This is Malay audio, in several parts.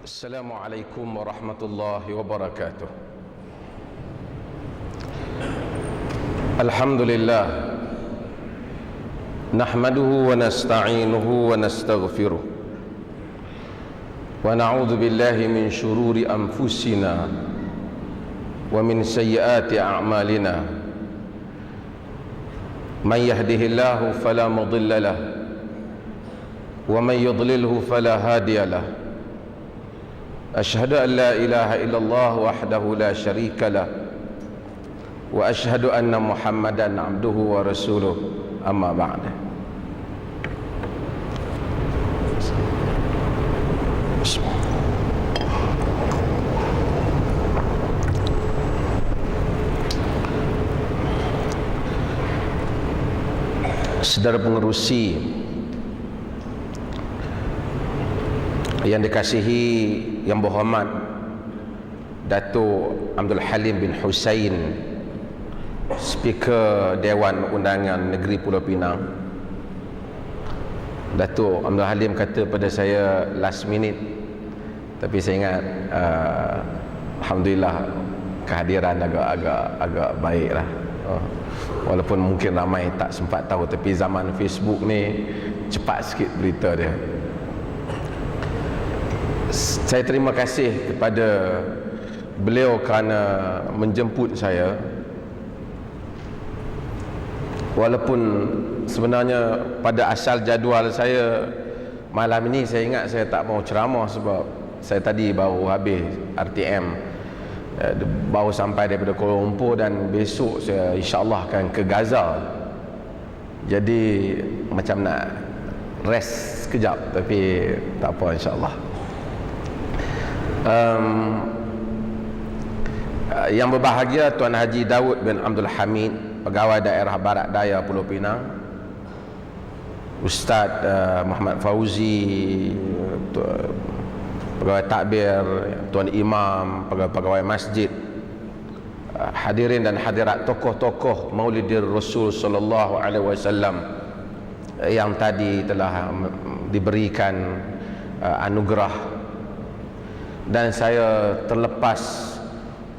Assalamualaikum warahmatullahi wabarakatuh. Alhamdulillah, nahmaduhu wa nasta'inuhu wa nastaghfiruh, wa na'udzu billahi min syururi anfusina wa min sayyiati a'malina. Man yahdihillahu fala mudilla lahu wa man yudlilhu fala hadiya lahu. أشهد أن لا إله إلا الله وحده لا شريك له وأشهد أن محمدا عبده ورسوله أما بعد. Saudara pengerusi yang dikasihi, yang berhormat Datuk Abdul Halim bin Hussein, Speaker Dewan Undangan Negeri Pulau Pinang. Datuk Abdul Halim kata pada saya last minute, tapi saya ingat alhamdulillah kehadiran agak baik lah. Walaupun mungkin ramai tak sempat tahu, tapi zaman Facebook ni cepat sikit berita dia. Saya terima kasih kepada beliau kerana menjemput saya, walaupun sebenarnya pada asal jadual saya malam ini saya ingat saya tak mau ceramah sebab saya tadi baru habis RTM, baru sampai daripada Kuala Lumpur, dan besok saya insyaAllah akan ke Gaza. Jadi macam nak rest sekejap, tapi tak apa, insyaAllah. Yang berbahagia Tuan Haji Daud bin Abdul Hamid, Pegawai Daerah Barat Daya Pulau Pinang, Ustaz Muhammad Fauzi, Pegawai Takbir, Tuan Imam, Pegawai Masjid, hadirin dan hadirat tokoh-tokoh Maulidir Rasul sallallahu alaihi wasallam yang tadi telah diberikan anugerah, dan saya terlepas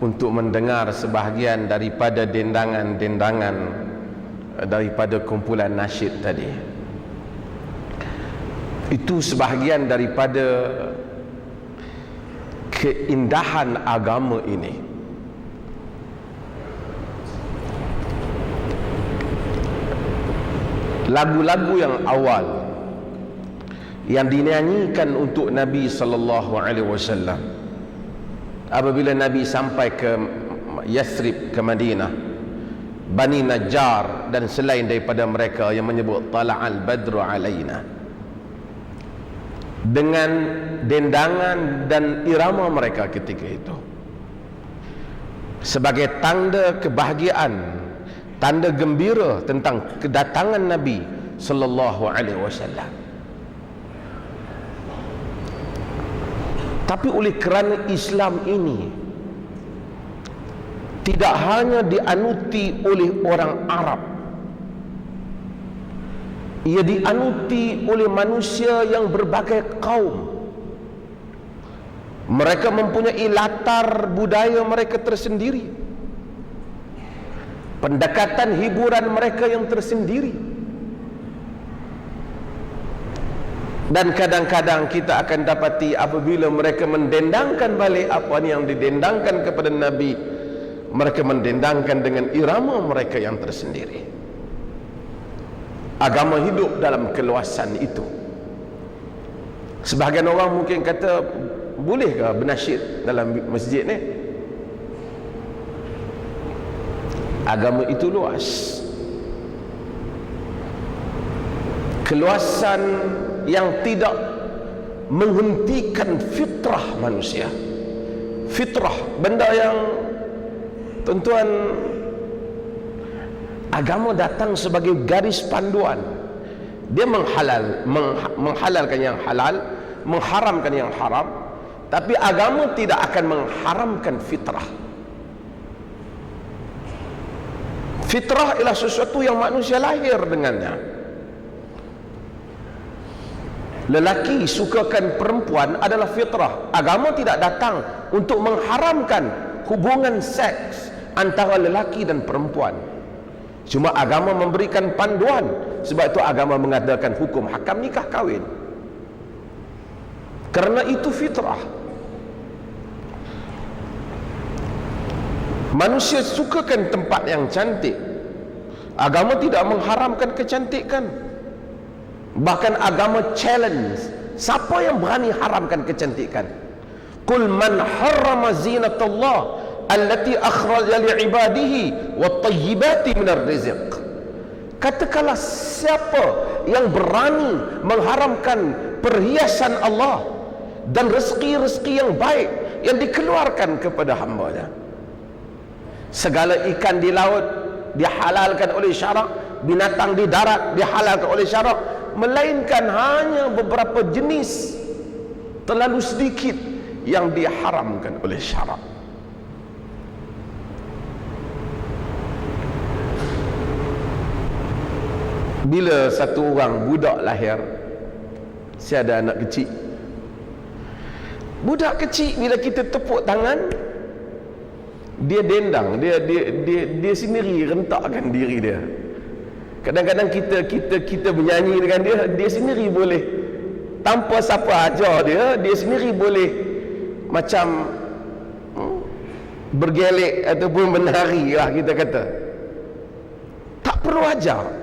untuk mendengar sebahagian daripada dendangan-dendangan daripada kumpulan nasyid tadi. Itu sebahagian daripada keindahan agama ini. Lagu-lagu yang awal yang dinyanyikan untuk Nabi sallallahu alaihi wasallam apabila Nabi sampai ke Yathrib, ke Madinah, Bani Najjar dan selain daripada mereka yang menyebut tala'al badru alaina, dengan dendangan dan irama mereka ketika itu sebagai tanda kebahagiaan, tanda gembira tentang kedatangan Nabi sallallahu alaihi wasallam. Tapi oleh kerana Islam ini tidak hanya dianuti oleh orang Arab, ia dianuti oleh manusia yang berbagai kaum. Mereka mempunyai latar budaya mereka tersendiri, pendekatan hiburan mereka yang tersendiri. Dan kadang-kadang kita akan dapati apabila mereka mendendangkan balik apa yang didendangkan kepada Nabi, mereka mendendangkan dengan irama mereka yang tersendiri. Agama hidup dalam keluasan itu. Sebahagian orang mungkin kata, bolehkah bernasyid dalam masjid ni? Agama itu luas. Keluasan yang tidak menghentikan fitrah manusia. Fitrah, benda yang tuan-tuan, agama datang sebagai garis panduan. Dia menghalalkan yang halal, mengharamkan yang haram, tapi agama tidak akan mengharamkan fitrah. Fitrah ialah sesuatu yang manusia lahir dengannya. lelaki sukakan perempuan adalah fitrah. Agama tidak datang untuk mengharamkan hubungan seks antara lelaki dan perempuan. Cuma agama memberikan panduan. Sebab itu agama mengadakan hukum hakam nikah kahwin. Kerana itu fitrah. Manusia sukakan tempat yang cantik. Agama tidak mengharamkan kecantikan. Bahkan agama challenge, siapa yang berani haramkan kecantikan? Qul man harrama zinatallah allati akhraja li'ibadihi wat-tayyibati minar rizq. Katakanlah, siapa yang berani mengharamkan perhiasan Allah dan rezeki-rezeki yang baik yang dikeluarkan kepada hamba-Nya? Segala ikan di laut dihalalkan oleh syarak, binatang di darat dihalalkan oleh syarak, melainkan hanya beberapa jenis terlalu sedikit yang diharamkan oleh syarak. Bila satu orang budak lahir, saya ada anak kecil. Budak kecil bila kita tepuk tangan, dia dendang, dia sendiri rentakkan diri dia. Kadang-kadang kita menyanyi dengan dia sendiri boleh, tanpa siapa ajar dia sendiri boleh macam bergelek ataupun menari lah kita kata. Tak perlu ajar.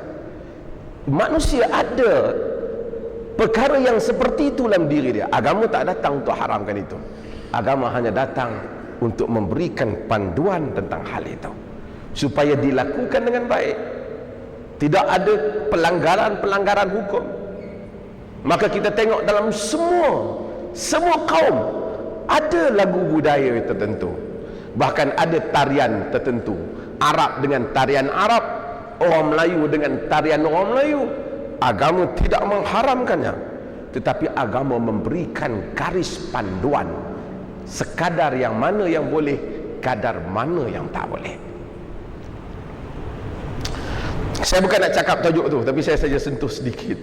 Manusia ada perkara yang seperti itu dalam diri dia. Agama tak datang untuk haramkan itu. Agama hanya datang untuk memberikan panduan tentang hal itu supaya dilakukan dengan baik. Tidak ada pelanggaran hukum. Maka kita tengok dalam semua kaum ada lagu budaya tertentu, bahkan ada tarian tertentu. Arab dengan tarian Arab, orang Melayu dengan tarian orang Melayu. Agama tidak mengharamkannya, tetapi agama memberikan garis panduan, sekadar yang mana yang boleh, kadar mana yang tak boleh. Saya bukan nak cakap tajuk tu, tapi saya saja sentuh sedikit.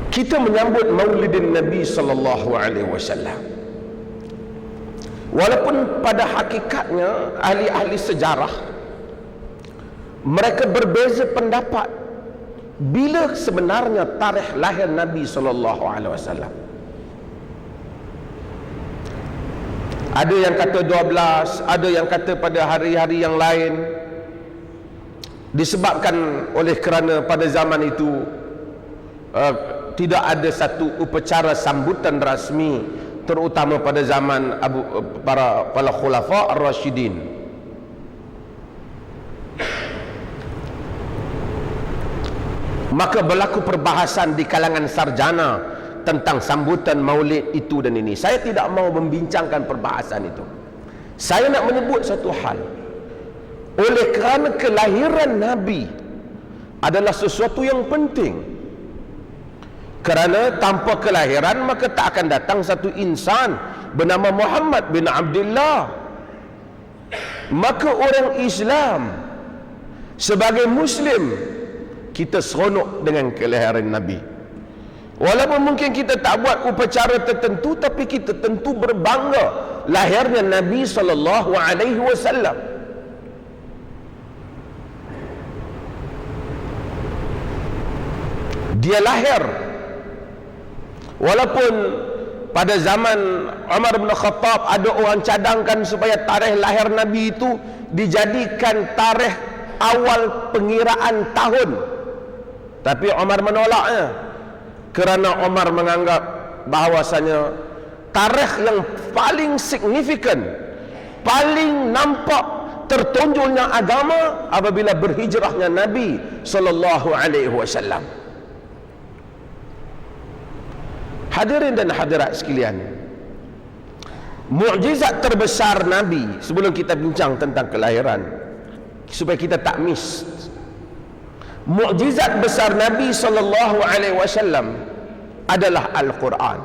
Kita menyambut Maulidin Nabi sallallahu alaihi wasallam. Walaupun pada hakikatnya ahli-ahli sejarah mereka berbeza pendapat bila sebenarnya tarikh lahir Nabi sallallahu alaihi wasallam. Ada yang kata 12, ada yang kata pada hari-hari yang lain. Disebabkan oleh kerana pada zaman itu tidak ada satu upacara sambutan rasmi, terutama pada zaman para khulafa ar-rasyidin. Maka berlaku perbahasan di kalangan sarjana tentang sambutan maulid itu dan ini. Saya tidak mau membincangkan perbahasan itu. Saya nak menyebut satu hal. Oleh kerana kelahiran Nabi adalah sesuatu yang penting. Kerana tanpa kelahiran maka tak akan datang satu insan bernama Muhammad bin Abdullah. Maka orang Islam sebagai Muslim, kita seronok dengan kelahiran Nabi. Walaupun mungkin kita tak buat upacara tertentu, tapi kita tentu berbangga lahirnya Nabi sallallahu alaihi wasallam. Dia lahir walaupun pada zaman Umar bin Khattab ada orang cadangkan supaya tarikh lahir Nabi itu dijadikan tarikh awal pengiraan tahun, tapi Umar menolaknya kerana Umar menganggap bahawasanya tarikh yang paling signifikan, paling nampak tertonjolnya agama apabila berhijrahnya Nabi sallallahu alaihi wasallam. Hadirin dan hadirat sekalian, mukjizat terbesar Nabi, sebelum kita bincang tentang kelahiran supaya kita tak miss, mukjizat besar Nabi sallallahu alaihi wasallam adalah Al-Quran.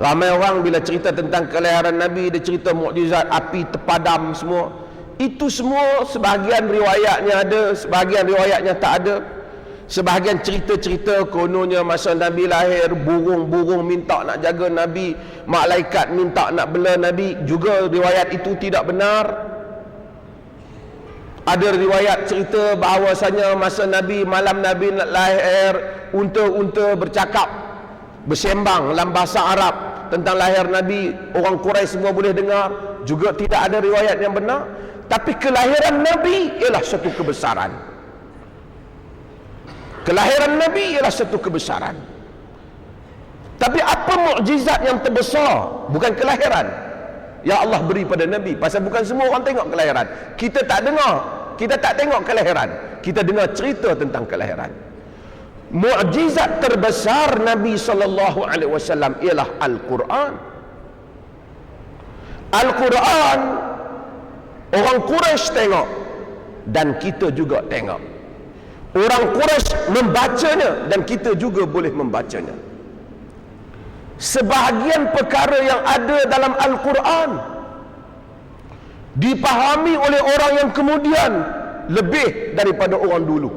Ramai orang bila cerita tentang kelahiran Nabi, dia cerita mukjizat api terpadam semua. Itu semua sebahagian riwayatnya ada, sebahagian riwayatnya tak ada. Sebahagian cerita-cerita kononnya masa Nabi lahir, burung-burung minta nak jaga Nabi, malaikat minta nak bela Nabi. Juga riwayat itu tidak benar. Ada riwayat cerita bahawasanya masa Nabi, malam Nabi nak lahir, unta-unta bercakap, bersembang dalam bahasa Arab tentang lahir Nabi. Orang Quraisy semua boleh dengar. Juga tidak ada riwayat yang benar. Tapi kelahiran Nabi ialah satu kebesaran. Kelahiran Nabi ialah satu kebesaran. Tapi apa mukjizat yang terbesar? Bukan kelahiran yang Allah beri pada Nabi. Pasal bukan semua orang tengok kelahiran. Kita tak dengar, kita tak tengok kelahiran, kita dengar cerita tentang kelahiran. Mukjizat terbesar Nabi SAW ialah Al-Quran. Al-Quran orang Quraisy tengok dan kita juga tengok. Orang Quraisy membacanya dan kita juga boleh membacanya. Sebahagian perkara yang ada dalam Al-Quran dipahami oleh orang yang kemudian lebih daripada orang dulu.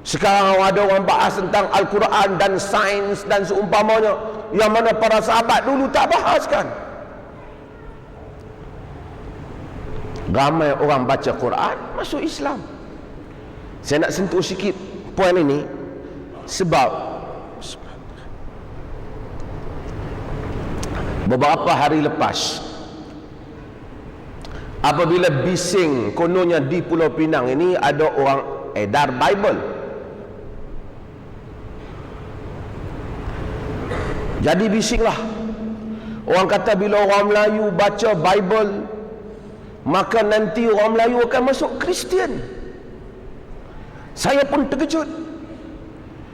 Sekarang ada orang bahas tentang Al-Quran dan sains dan seumpamanya, yang mana para sahabat dulu tak bahaskan. Ramai orang baca Quran masuk Islam. Saya nak sentuh sikit poin ini sebab beberapa hari lepas, apabila bising kononnya di Pulau Pinang ini ada orang edar Bible. Jadi bisinglah. Orang kata bila orang Melayu baca Bible, maka nanti orang Melayu akan masuk Kristian. Saya pun terkejut.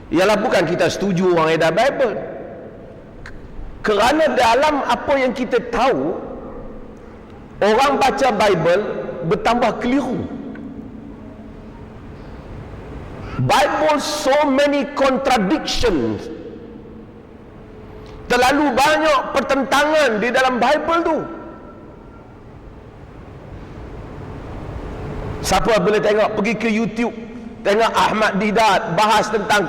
Ialah bukan kita setuju orang edar Bible, kerana dalam apa yang kita tahu, orang baca Bible bertambah keliru. Bible so many contradictions. Terlalu banyak pertentangan di dalam Bible tu. Siapa boleh tengok, pergi ke YouTube, tengok Ahmad Didat bahas tentang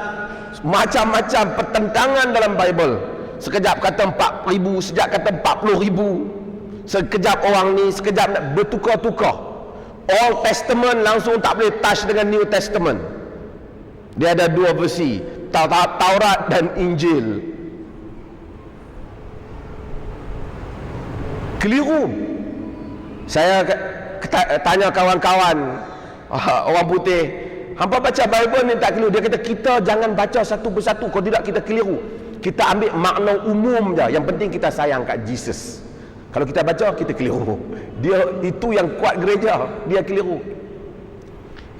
macam-macam pertentangan dalam Bible. Sekejap kata 4,000, sekejap kata 40,000. Sekejap orang ni, sekejap nak bertukar-tukar. Old Testament langsung tak boleh touch dengan New Testament. Dia ada dua versi, Taurat dan Injil. Keliru. Saya tanya kawan-kawan orang putih, hampa baca Bible ni tak keliru? Dia kata kita jangan baca satu persatu, kalau tidak kita keliru. Kita ambil makna umum je, yang penting kita sayang kat Jesus. Kalau kita baca kita keliru. Dia itu yang kuat gereja, dia keliru.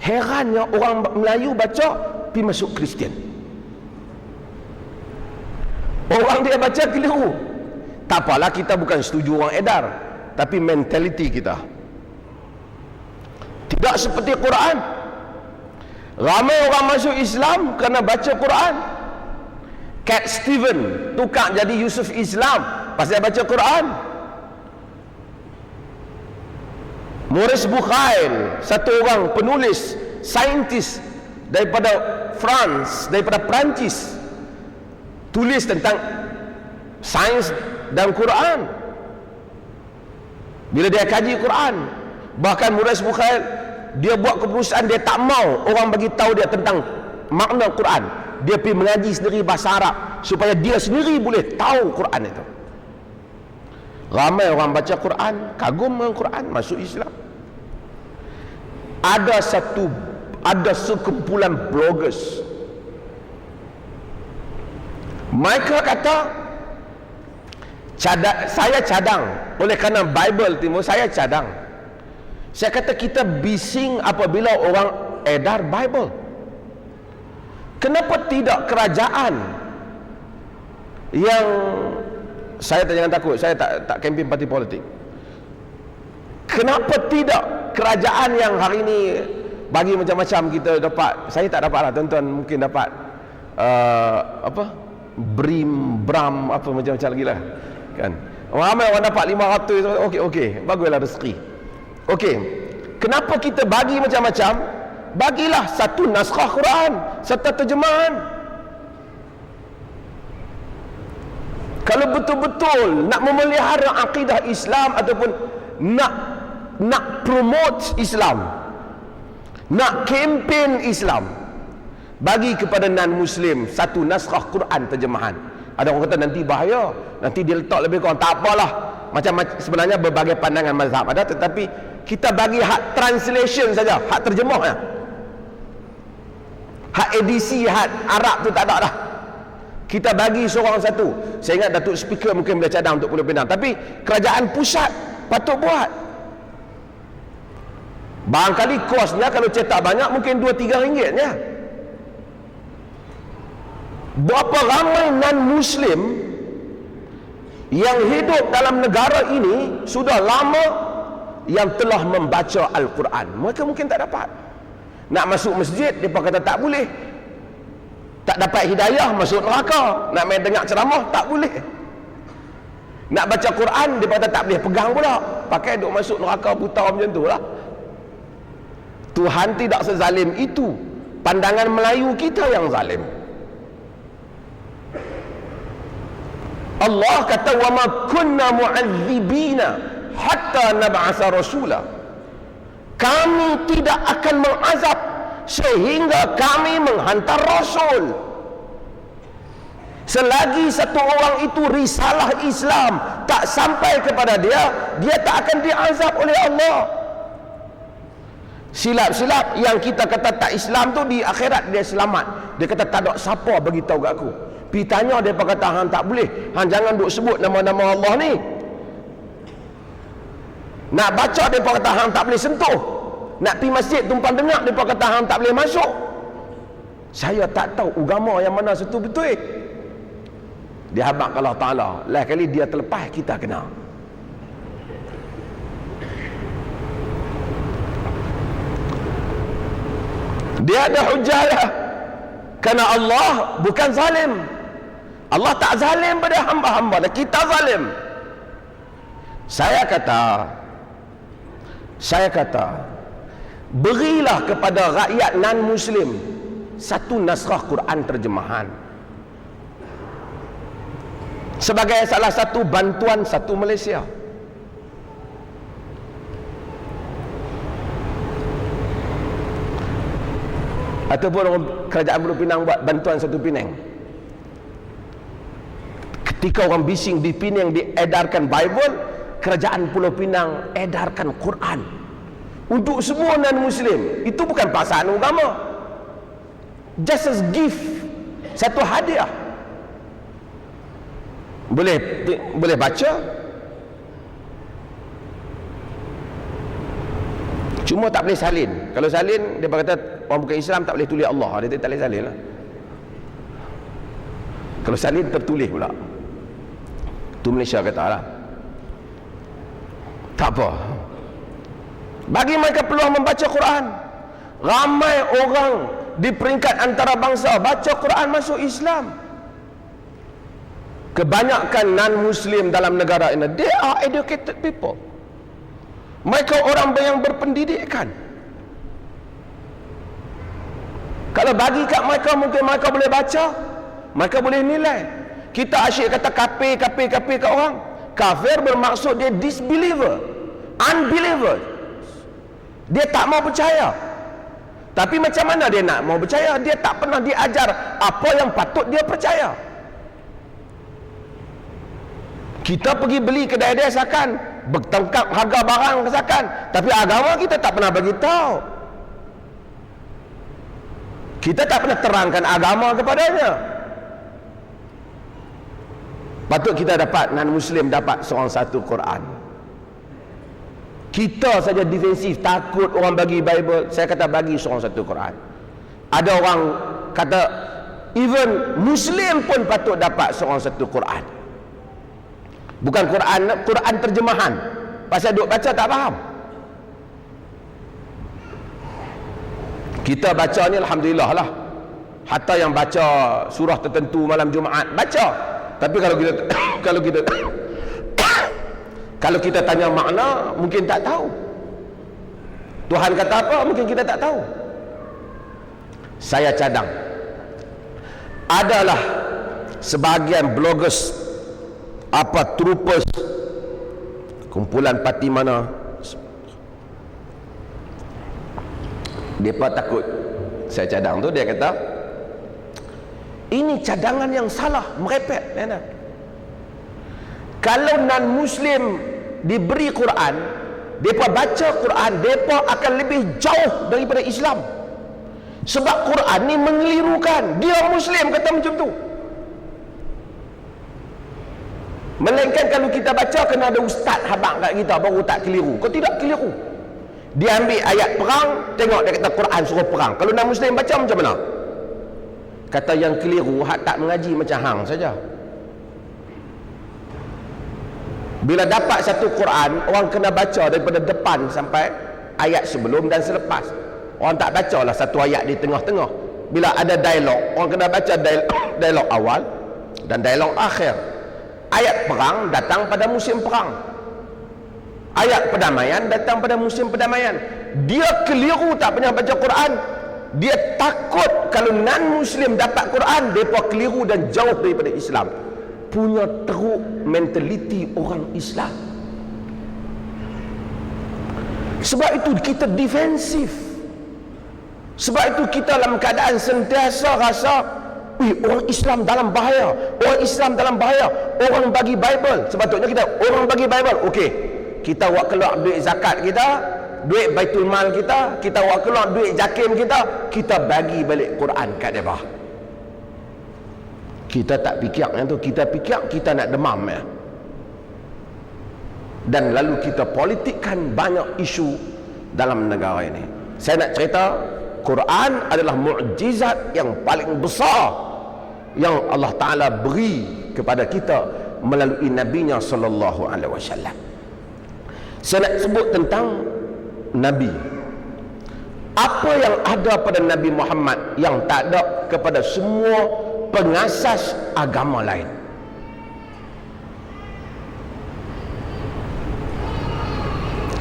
Herannya orang Melayu baca pergi masuk Kristian. Orang dia baca keliru. Tak apalah, kita bukan setuju orang edar, tapi mentaliti kita tidak seperti Quran. Ramai orang masuk Islam kerana baca Quran. Cat Steven tukar jadi Yusuf Islam pasal baca Quran. Maurice Bucaille, satu orang penulis, saintis daripada France, daripada Perancis, tulis tentang sains dan Quran. Bila dia kaji Quran, bahkan Maurice Bucaille, dia buat keputusan dia tak mau orang bagi tahu dia tentang makna Quran. Dia pergi mengaji sendiri bahasa Arab supaya dia sendiri boleh tahu Quran itu. Ramai orang baca Quran, kagum dengan Quran, masuk Islam. Ada sekumpulan bloggers. Mereka kata, saya cadang oleh kerana Bible timur, saya cadang. Saya kata kita bising apabila orang edar Bible. Kenapa tidak kerajaan yang, saya jangan takut, saya tak kempen parti politik. Kenapa tidak kerajaan yang hari ini bagi macam-macam kita dapat, saya tak dapat lah, tuan-tuan mungkin dapat bram apa macam-macam lagi lah kan. Ramai orang dapat 500, okey, baguslah rezeki. Okey, kenapa kita bagi macam-macam bagilah satu naskah Quran serta terjemahan. Kalau betul-betul nak memelihara akidah Islam ataupun nak promote Islam, nak kempen Islam, bagi kepada non-Muslim satu naskah Quran terjemahan. Ada orang kata nanti bahaya, nanti dia letak lebih kurang. Tak apalah, macam sebenarnya berbagai pandangan mazhab ada, tetapi kita bagi hak translation saja, hak terjemahnya, hak edisi, hak Arab tu tak ada dah. Kita bagi seorang satu. Saya ingat Datuk Speaker mungkin boleh cadang untuk Pulau Pinang, tapi kerajaan pusat patut buat. Barangkali kosnya kalau cetak banyak mungkin 2-3 ringgitnya. Berapa ramai non-Muslim yang hidup dalam negara ini sudah lama yang telah membaca Al-Quran, mereka mungkin tak dapat. Nak masuk masjid, mereka kata tak boleh. Tak dapat hidayah, masuk neraka. Nak main dengar ceramah, tak boleh. Nak baca Quran, dia kata tak boleh pegang pula. Pakai duk masuk neraka buta macam tu lah. Tuhan tidak sezalim itu. Pandangan Melayu kita yang zalim. Allah kata, wa ma kunna mu'adzibina hatta nab'asa rasula. Kami tidak akan mengazab sehingga kami menghantar rasul. Selagi satu orang itu risalah Islam tak sampai kepada dia, dia tak akan diazab oleh Allah. Silap-silap yang kita kata tak Islam tu, di akhirat dia selamat. Dia kata tak ada siapa bagi tahu kat aku. Pergi tanya dia kata hang tak boleh, hang jangan duk sebut nama-nama Allah ni. Nak baca dia kata hang tak boleh sentuh. Nak pergi masjid tumpang dengar dia kata hang tak boleh masuk. Saya tak tahu agama yang mana satu betul. Dia habaq Allah Ta'ala, lain kali dia terlepas, kita kena. Dia ada hujah lah, kerana Allah bukan zalim. Allah tak zalim pada hamba-hamba, kita zalim. Saya kata berilah kepada rakyat non-Muslim satu naskah Quran terjemahan sebagai salah satu bantuan satu Malaysia. Ataupun kerajaan Pulau Pinang buat bantuan satu Penang. Ketika orang bising di Penang diedarkan Bible, kerajaan Pulau Pinang edarkan Quran untuk semua non-Muslim. Itu bukan pasangan agama, just as gift, satu hadiah. Boleh baca, cuma tak boleh salin. Kalau salin, dia kata orang bukan Islam tak boleh tulis Allah. Dia tak boleh salin lah. Kalau salin tertulis pula. Tu Malaysia kata lah. Tak apa, bagi mereka peluang membaca Quran. Ramai orang di peringkat antarabangsa baca Quran masuk Islam. Kebanyakan non-Muslim dalam negara ini, they are educated people. Mereka orang yang berpendidikan. Kalau bagi kat mereka, mungkin mereka boleh baca, mereka boleh nilai. Kita asyik kata kafir kat orang. Kafir bermaksud dia disbeliever, unbeliever. Dia tak mau percaya. Tapi macam mana dia nak mau percaya? Dia tak pernah diajar apa yang patut dia percaya. Kita pergi beli kedai dia sakan, bertengkap harga barang sakan, tapi agama kita tak pernah bagi tahu. Kita tak pernah terangkan agama kepadanya. Patut kita dapat, non-Muslim dapat seorang satu Quran. Kita saja defensif, takut orang bagi Bible. Saya kata bagi seorang satu Quran. Ada orang kata even Muslim pun patut dapat seorang satu Quran. Bukan Quran terjemahan. Pasal duk baca tak faham. Kita baca ni alhamdulillah lah. Hatta yang baca surah tertentu malam Jumaat baca. Tapi kalau kita tanya makna, mungkin tak tahu. Tuhan kata apa, mungkin kita tak tahu. saya cadang adalah sebahagian bloggers, troopers, kumpulan parti mana, mereka takut saya cadang tu. Dia kata ini cadangan yang salah, merepek. Kalau non-Muslim diberi Quran, mereka baca Quran, mereka akan lebih jauh daripada Islam. Sebab Quran ni mengelirukan. Dia Muslim kata macam tu. Melainkan kalau kita baca, kena ada ustaz habaq kat kita baru tak keliru. Kau tidak keliru. Dia ambil ayat perang, tengok dia kata Quran suruh perang. Kalau non-Muslim baca macam mana? Kata yang keliru, hak tak mengaji macam hang saja. Bila dapat satu Quran, orang kena baca daripada depan sampai ayat sebelum dan selepas. Orang tak bacalah satu ayat di tengah-tengah. Bila ada dialog, orang kena baca dialog awal dan dialog akhir. Ayat perang datang pada musim perang, ayat perdamaian datang pada musim perdamaian. Dia keliru tak pernah baca Quran. Dia takut kalau non-Muslim dapat Quran, mereka keliru dan jauh daripada Islam. Punya teruk mentaliti orang Islam. Sebab itu kita defensif. Sebab itu kita dalam keadaan sentiasa rasa, orang Islam dalam bahaya, orang Islam dalam bahaya, orang bagi Bible. Sepatutnya kita, orang bagi Bible, okey, kita buat keluar duit zakat kita, duit baitul mal kita, kita buat keluar duit jakim kita bagi balik Quran kat mereka. Kita tak fikir yang tu. Kita fikir kita nak demam ya. Dan lalu kita politikkan banyak isu dalam negara ini. Saya nak cerita, Quran adalah mukjizat yang paling besar yang Allah Ta'ala beri kepada kita melalui Nabi-Nya sallallahu alaihi wasallam. Saya nak sebut tentang Nabi. Apa yang ada pada Nabi Muhammad yang tak ada kepada semua pengasas agama lain?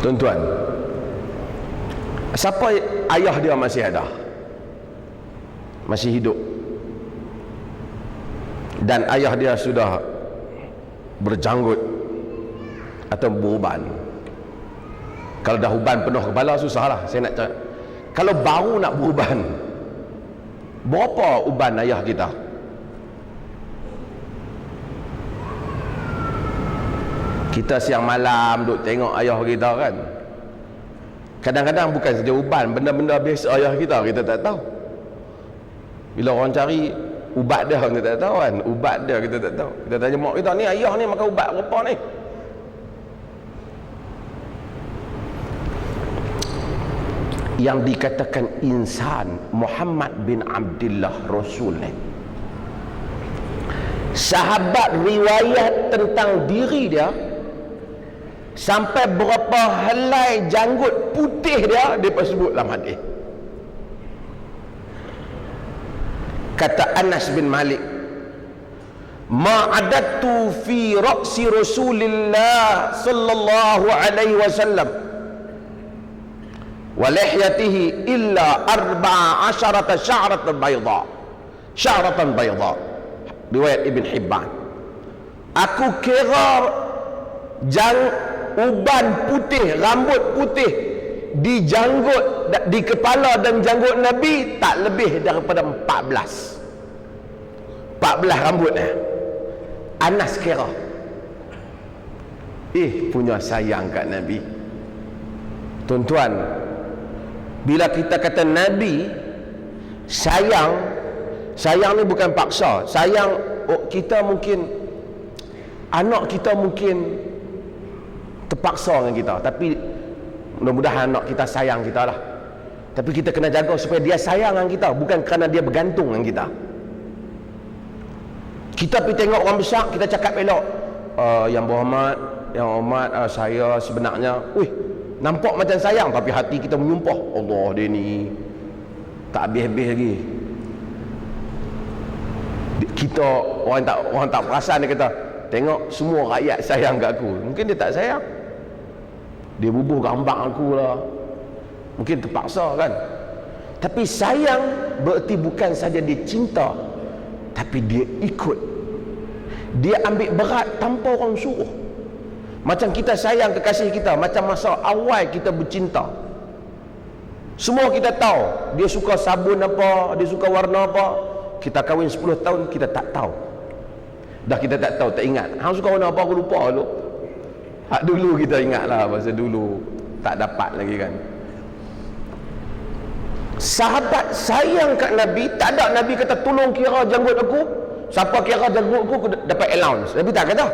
Tuan-tuan, siapa ayah dia masih ada, masih hidup, dan ayah dia sudah berjanggut atau beruban? Kalau dah uban penuh kepala, susahlah. Saya nak cakap, kalau baru nak beruban, berapa uban ayah kita? Kita siang malam duk tengok ayah kita kan. Kadang-kadang bukan saja uban, benda-benda biasa ayah kita tak tahu. Bila orang cari ubat dia, kita tak tahu kan. Ubat dia kita tak tahu. Kita tanya mak kita, ni ayah ni makan ubat apa ni? Yang dikatakan insan Muhammad bin Abdullah Rasul ni, sahabat riwayat tentang diri dia, sampai berapa helai janggut putih dia sebut dalam hadis. Kata Anas bin Malik, ma'adattu fi ra'si Rasulillah sallallahu alaihi wasallam wa lihyatihi illa 14 sya'ratan bayda. Riwayat Ibn Hibban. Aku kira uban putih, rambut putih di janggut, di kepala dan janggut Nabi tak lebih daripada 14 rambut. Anas kira, punya sayang kat Nabi. Tuan-tuan, bila kita kata Nabi sayang ni bukan paksa. Sayang, kita mungkin, anak kita mungkin terpaksa dengan kita, tapi mudah-mudahan anak kita sayang kita lah. Tapi kita kena jaga supaya dia sayang dengan kita, bukan kerana dia bergantung dengan kita. Kita pergi tengok orang besar, kita cakap elok, yang berhormat, saya sebenarnya, nampak macam sayang, tapi hati kita menyumpah, Allah, dia ni tak habis-habis lagi. Kita orang tak perasan, dia kata, tengok semua rakyat sayang kat aku. Mungkin dia tak sayang, dia bubuh gambar aku lah, mungkin terpaksa kan. Tapi sayang bererti bukan saja dia cinta, tapi dia ikut. Dia ambil berat tanpa orang suruh. Macam kita sayang kekasih kita, macam masa awal kita bercinta. Semua kita tahu, dia suka sabun apa, dia suka warna apa. Kita kahwin 10 tahun, kita tak tahu. Dah kita tak tahu, tak ingat. Hang suka warna apa, aku lupa dulu. Hak dulu kita ingat lah, masa dulu tak dapat lagi kan. Sahabat sayang kat Nabi, tak ada Nabi kata tolong kira janggut aku. Siapa kira janggut aku dapat allowance. Nabi tak kata.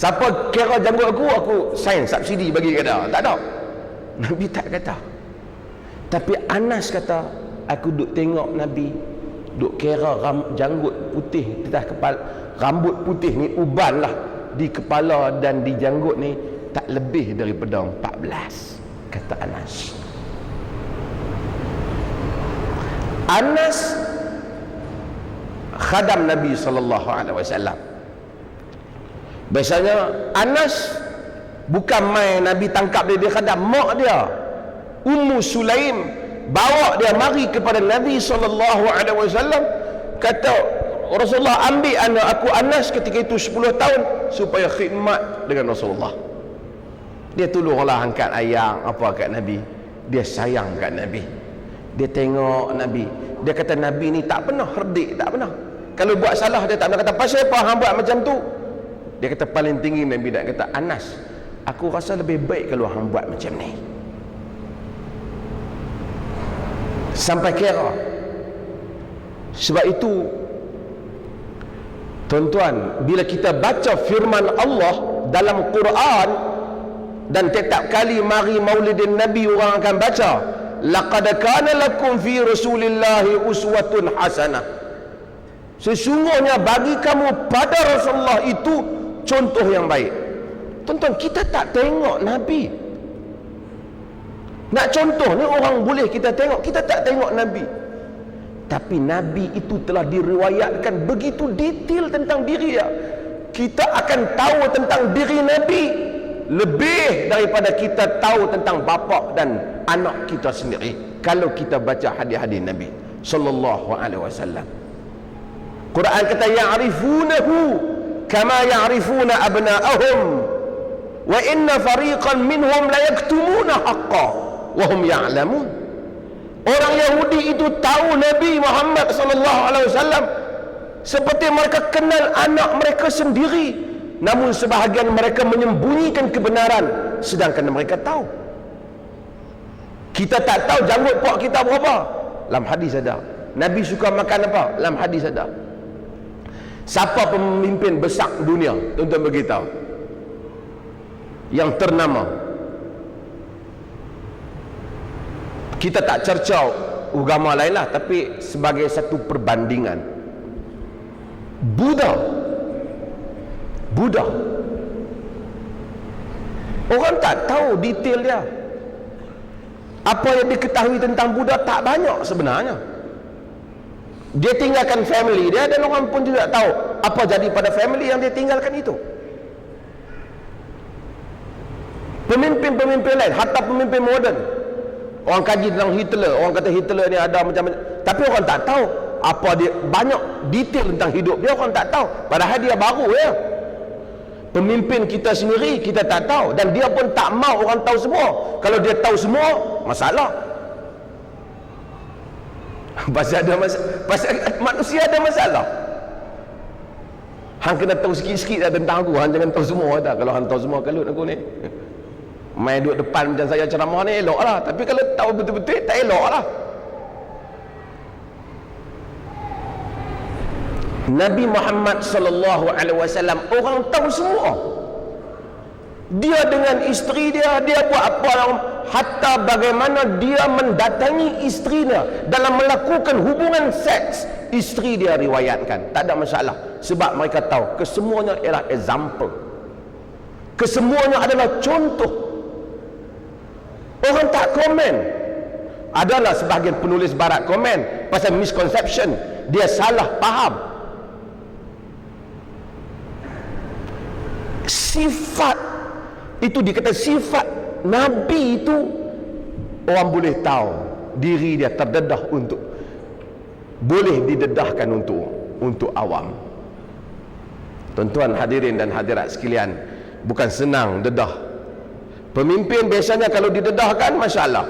Siapa kira janggut aku sign subsidi bagi kata. Tak ada. Nabi tak kata. Tapi Anas kata, aku duk tengok Nabi duk kira janggut putih di atas kepala, rambut putih ni uban lah di kepala dan di janggut ni tak lebih daripada 14, kata Anas. Anas khadam Nabi SAW. Biasanya Anas bukan main Nabi tangkap dia khadam. Mak dia Ummu Sulaim bawa dia mari kepada Nabi SAW, kata Rasulullah ambil anak aku Anas ketika itu 10 tahun supaya khidmat dengan Rasulullah. Dia tolonglah angkat ayam apa kat Nabi. Dia sayang kat Nabi. Dia tengok Nabi. Dia kata Nabi ni tak pernah herdik, tak pernah. Kalau buat salah dia tak pernah kata pasal apa hang buat macam tu. Dia kata paling tinggi Nabi dah kata, Anas, aku rasa lebih baik kalau hang buat macam ni. Sampai kira. Sebab itu tuan-tuan, bila kita baca firman Allah dalam Quran dan setiap kali mari Maulidin Nabi orang akan baca, laqad kana lakum fi Rasulillahi uswatun hasanah. Sesungguhnya bagi kamu pada Rasulullah itu contoh yang baik. Tuan-tuan, kita tak tengok Nabi. Nak contoh ni orang boleh kita tengok, kita tak tengok Nabi. Tapi Nabi itu telah diriwayatkan begitu detail tentang diri dia. Kita akan tahu tentang diri Nabi lebih daripada kita tahu tentang bapa dan anak kita sendiri kalau kita baca hadis-hadis Nabi sallallahu alaihi wasallam. Quran kata ya'rifunahu kama ya'rifuna abna'ahum wa inna fariqan minhum la yaktumuna haqqan wa hum ya'lamun. Orang Yahudi itu tahu Nabi Muhammad sallallahu alaihi wasallam seperti mereka kenal anak mereka sendiri, namun sebahagian mereka menyembunyikan kebenaran sedangkan mereka tahu. Kita tak tahu janggut pak kita berapa, dalam hadis ada. Nabi suka makan apa, dalam hadis ada. Siapa pemimpin besar dunia, tuan-tuan beritahu, yang ternama? Kita tak cerca agama lain lah, tapi sebagai satu perbandingan, Buddha. Orang tak tahu detail dia. Apa yang diketahui tentang Buddha tak banyak sebenarnya. Dia tinggalkan family dia dan orang pun juga tahu apa jadi pada family yang dia tinggalkan itu. Pemimpin-pemimpin lain, hatta pemimpin moden, orang kaji tentang Hitler, orang kata Hitler ni ada macam-macam, tapi orang tak tahu apa dia, banyak detail tentang hidup dia orang tak tahu, padahal dia baru ya. Pemimpin kita sendiri kita tak tahu, dan dia pun tak mau orang tahu semua. Kalau dia tahu semua, masalah. Pasal manusia ada masalah. Hang kena tahu sikit-sikit dah tentang aku, hang jangan tahu semua dah. Kalau hang tahu semua kalut aku ni, main duduk depan macam saya ceramah ni elok lah, tapi kalau tahu betul-betul tak elok lah. Nabi Muhammad sallallahu alaihi wasallam orang tahu semua. Dia dengan isteri dia buat apa, hatta bagaimana dia mendatangi isterinya dalam melakukan hubungan seks, isteri dia riwayatkan, tak ada masalah, sebab mereka tahu kesemuanya ialah example, kesemuanya adalah contoh. Orang tak komen. Adalah sebahagian penulis barat komen pasal misconception, dia salah faham. Sifat itu dikata sifat Nabi itu orang boleh tahu diri dia terdedah untuk boleh didedahkan untuk awam. Tuan-tuan hadirin dan hadirat sekalian, bukan senang dedah. Pemimpin biasanya kalau didedahkan, Masya Allah.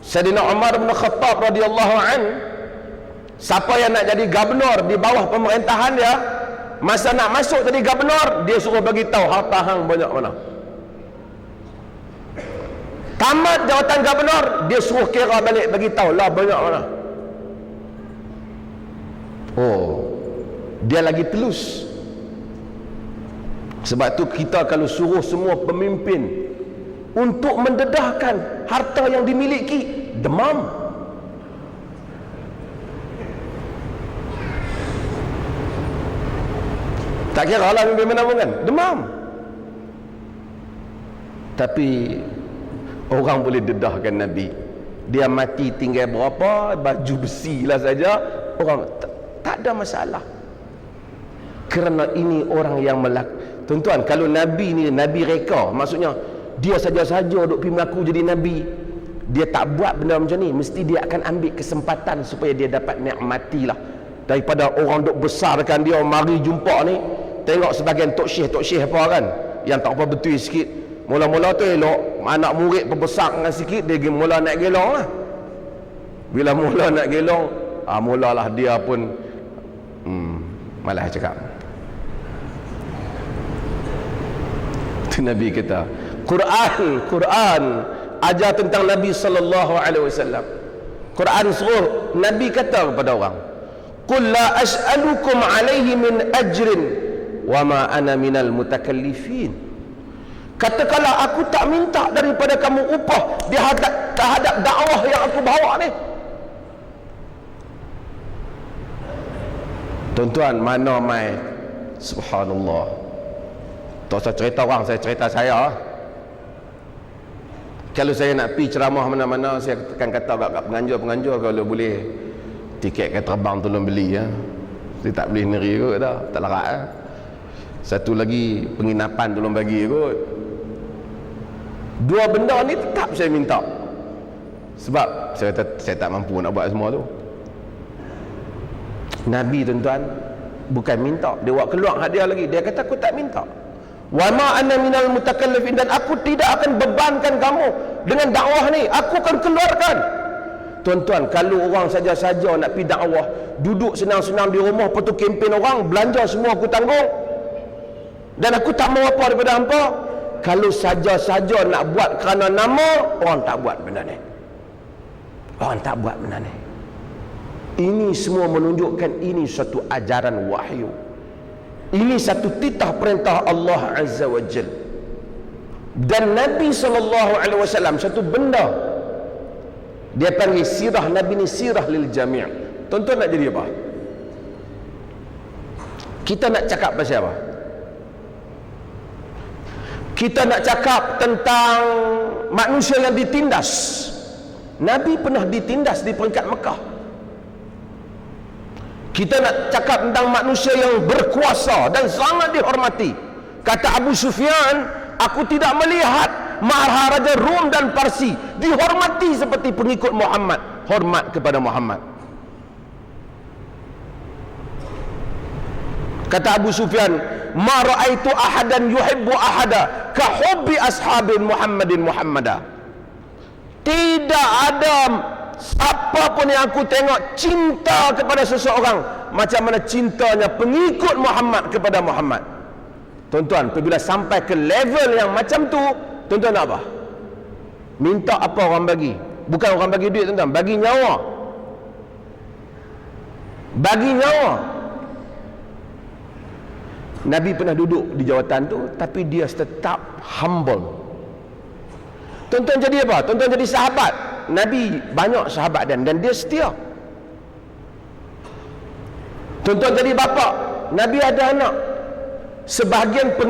Sayyidina Umar bin Khattab radhiyallahu an, siapa yang nak jadi gubernur di bawah pemerintahan dia, masa nak masuk jadi gubernur, dia suruh bagi tahu harta hang banyak mana. Tamat jawatan gubernur, dia suruh kira balik bagi tahu lah banyak mana. Oh, dia lagi telus. Sebab tu kita kalau suruh semua pemimpin untuk mendedahkan harta yang dimiliki, demam. Tak kira lah mimpi mana pun kan, demam. Tapi orang boleh dedahkan Nabi. Dia mati tinggal berapa baju besi lah saja, orang tak ada masalah. Kerana ini orang yang tuan-tuan, kalau Nabi ni Nabi reka, maksudnya dia saja-saja duk pergi mengaku jadi Nabi, dia tak buat benda macam ni, mesti dia akan ambil kesempatan supaya dia dapat nikmatilah. Daripada orang duk besarkan dia, mari jumpa ni, tengok sebagian tok syekh apa kan, yang tak apa betul sikit, mula-mula tu elok, anak murid perbesarkan sikit, dia mula nak gelong lah. Bila mula nak gelong, mulalah dia pun malah cakap. Itu Nabi kita. Quran ajar tentang Nabi sallallahu alaihi wasallam. Quran suruh Nabi kata kepada orang, "Qul la as'alukum alaihi min ajrin wa ma ana minal mutakallifin." Katakanlah, aku tak minta daripada kamu upah terhadap dakwah yang aku bawa ni. Tuan-tuan, mana mai subhanallah. Tak usah cerita orang, saya cerita saya. Kalau saya nak pergi ceramah mana-mana, saya akan kata kat penganjur-penganjur, kalau boleh tiket ke terbang tolong beli ya. Saya tak boleh sendiri kot dah, tak larat ya. Satu lagi penginapan tolong bagi kot. Dua benda ni tetap saya minta. Sebab saya tak mampu nak buat semua tu. Nabi tuan-tuan bukan minta, dia buat keluar hadiah lagi. Dia kata aku tak minta. Wa ma ana minal mutakallifin, dan aku tidak akan bebankan kamu dengan dakwah ni, aku akan keluarkan. Tuan-tuan, kalau orang saja-saja nak pergi dakwah, duduk senang-senang di rumah, lepas tu kempen orang, belanja semua aku tanggung, dan aku tak mau apa daripada hampa. Kalau saja-saja nak buat kerana nama, orang tak buat benda ni. Orang tak buat benda ni. Ini semua menunjukkan ini satu ajaran wahyu. Ini satu titah perintah Allah Azza wa Jal. Dan Nabi SAW satu benda, dia panggil sirah Nabi ni sirah lil jami'. Tuan-tuan nak jadi apa? Kita nak cakap pasal apa? Kita nak cakap tentang manusia yang ditindas. Nabi pernah ditindas di peringkat Mekah. Kita nak cakap tentang manusia yang berkuasa dan sangat dihormati. Kata Abu Sufyan, aku tidak melihat maharaja Rom dan Parsi dihormati seperti pengikut Muhammad. Hormat kepada Muhammad. Kata Abu Sufyan, ma ra'aitu ahadan yuhibbu ahada ka hubbi ashabin Muhammadin Muhammada. Tidak ada siapa pun yang aku tengok cinta kepada seseorang macam mana cintanya pengikut Muhammad kepada Muhammad. Tuan-tuan, apabila sampai ke level yang macam tu, tuan-tuan nak apa? Minta apa orang bagi? Bukan orang bagi duit, tuan-tuan, bagi nyawa. Bagi nyawa. Nabi pernah duduk di jawatan tu, tapi dia tetap humble. Tuan-tuan jadi apa? Tuan-tuan jadi sahabat. Nabi banyak sahabat dan dia setia. Tuan-tuan jadi bapa. Nabi ada anak. Sebahagian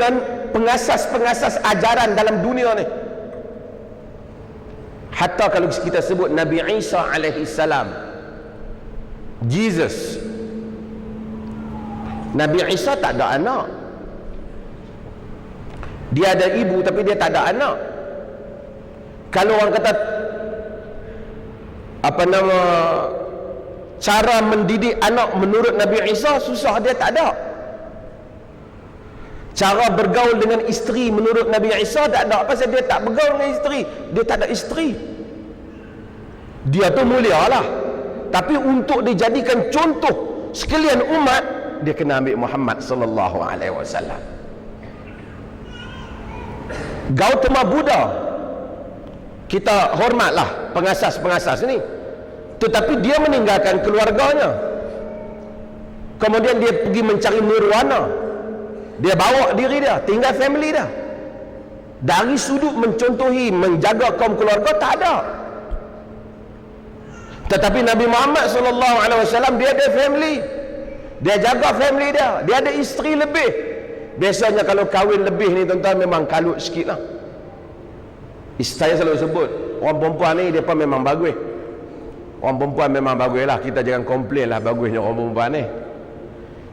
pengasas-pengasas ajaran dalam dunia ni. Hatta kalau kita sebut Nabi Isa alaihi salam, Jesus, Nabi Isa tak ada anak. Dia ada ibu tapi dia tak ada anak. Kalau orang kata cara mendidik anak menurut Nabi Isa susah, dia tak ada. Cara bergaul dengan isteri menurut Nabi Isa tak ada. Pasal dia tak bergaul dengan isteri, dia tak ada isteri. Dia tu mulia lah, tapi untuk dijadikan contoh sekalian umat, dia kena ambil Muhammad sallallahu alaihi wasallam. Gautama Buddha kita hormatlah pengasas-pengasas ni, tetapi dia meninggalkan keluarganya, kemudian dia pergi mencari nirwana. Dia bawa diri dia, tinggal family dia. Dari sudut mencontohi, menjaga kaum keluarga, tak ada. Tetapi Nabi Muhammad SAW, dia ada family, dia jaga family dia, dia ada isteri lebih. Biasanya kalau kahwin lebih ni tuan-tuan, memang kalut sikit lah. Saya selalu sebut, orang perempuan ni mereka memang bagus. Orang perempuan memang bagus lah, kita jangan komplain lah bagusnya orang perempuan ni.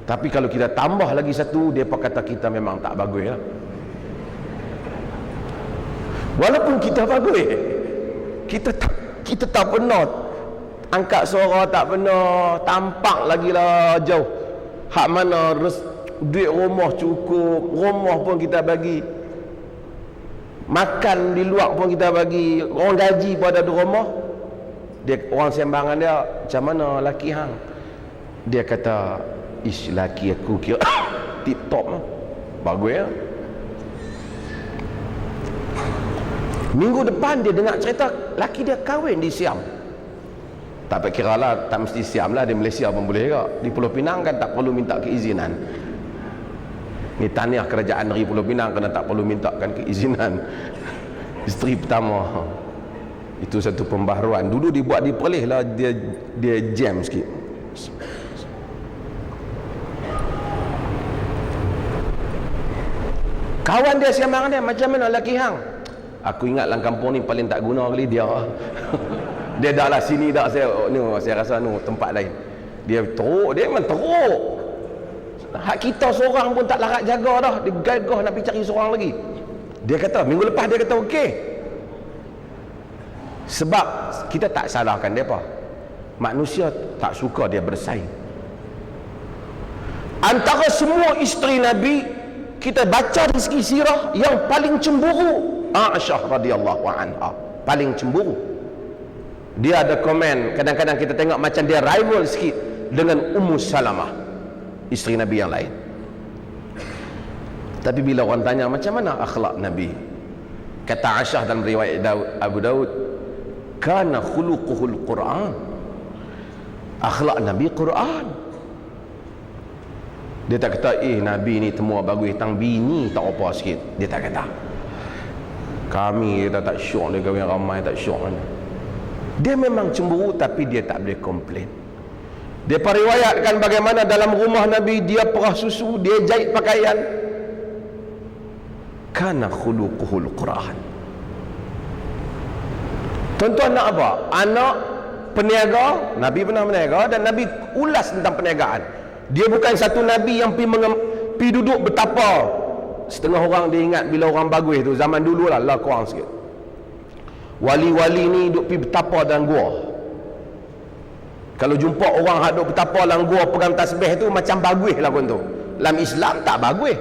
Tapi kalau kita tambah lagi satu, mereka kata kita memang tak bagus lah. Walaupun kita bagus, kita tak pernah angkat suara, tak pernah tampak lagi lah jauh. Hak mana duit rumah cukup, rumah pun kita bagi, makan di luar pun kita bagi, orang gaji pun ada di rumah. Dia, orang sembangan dia, macam mana laki hang? Dia kata, ish, laki aku kira tip top lah, bagus ya. Minggu depan dia dengar cerita laki dia kahwin di Siam. Tak kira lah, tak mesti Siam lah, di Malaysia pun boleh juga. Di Pulau Pinang kan tak perlu minta keizinan. Ni tahniah kerajaan negeri Pulau Pinang kerana tak perlu mintakan keizinan isteri pertama. Itu satu pembaharuan. Dulu dibuat di Perlis lah, dia jam sikit. Kawan dia sembang dia, macam mana laki hang? Aku ingat dalam kampung ni paling tak guna kali dia. Dia dah lah sini dah, saya rasa tempat lain. Dia teruk, dia memang teruk. Hak kita seorang pun tak larat jaga dah, dia gagah nak pergi cari seorang lagi. Dia kata minggu lepas dia kata okey. Sebab kita tak salahkan depa. Manusia tak suka dia bersaing. Antara semua isteri Nabi, kita baca dari segi sirah, yang paling cemburu Aisyah radhiyallahu anha, paling cemburu. Dia ada komen, kadang-kadang kita tengok macam dia rival sikit dengan Ummu Salamah, isteri Nabi yang lain. Tapi bila orang tanya macam mana akhlak Nabi, kata Aisyah dalam riwayat Abu Daud, kana khuluquhul Quran, akhlak Nabi Quran. Dia tak kata Nabi ni temua bagus tang bini tak apa sikit, dia tak kata. Kami kita tak syok dia kahwin ramai, tak syok mana. Dia memang cemburu, tapi dia tak boleh komplain. Dia periwayatkan bagaimana dalam rumah Nabi dia perah susu, dia jahit pakaian. Kana khuluquhul Quran. Tuan-tuan nak apa? Anak peniaga, Nabi pernah meniaga dan Nabi ulas tentang perniagaan. Dia bukan satu Nabi yang pergi duduk betapa. Setengah orang dia ingat bila orang bagus tu, zaman dulu lah kurang sikit. Wali-wali ni duduk pergi betapa dalam gua. Kalau jumpa orang hak duduk betapa dalam gua pegang tasbih tu, macam bagus lah pun tu. Dalam Islam tak bagus.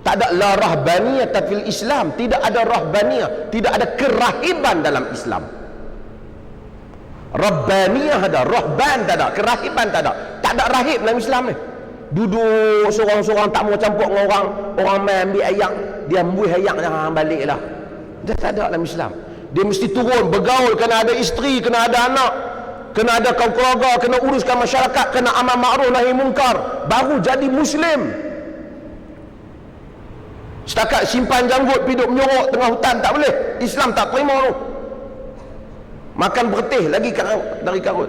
Tak ada la rahbaniyah fil Islam, tidak ada rahbaniyah, tidak ada kerahiban dalam Islam. Rabbaniyah ada, rahban tak ada, kerahiban tak ada. Tak ada rahib dalam Islam ni. Duduk seorang-seorang tak mau campur dengan orang main ambil ayak, dia ambil ayak jangan balik lah. Dia tak ada dalam Islam. Dia mesti turun bergaul, kena ada isteri, kena ada anak, kena ada kaum keluarga, kena uruskan masyarakat, kena amal ma'ruf nahi munkar, baru jadi Muslim. Setakat simpan janggut hidup menyorok tengah hutan tak boleh. Islam tak terima tu. Makan bertih lagi dari karut.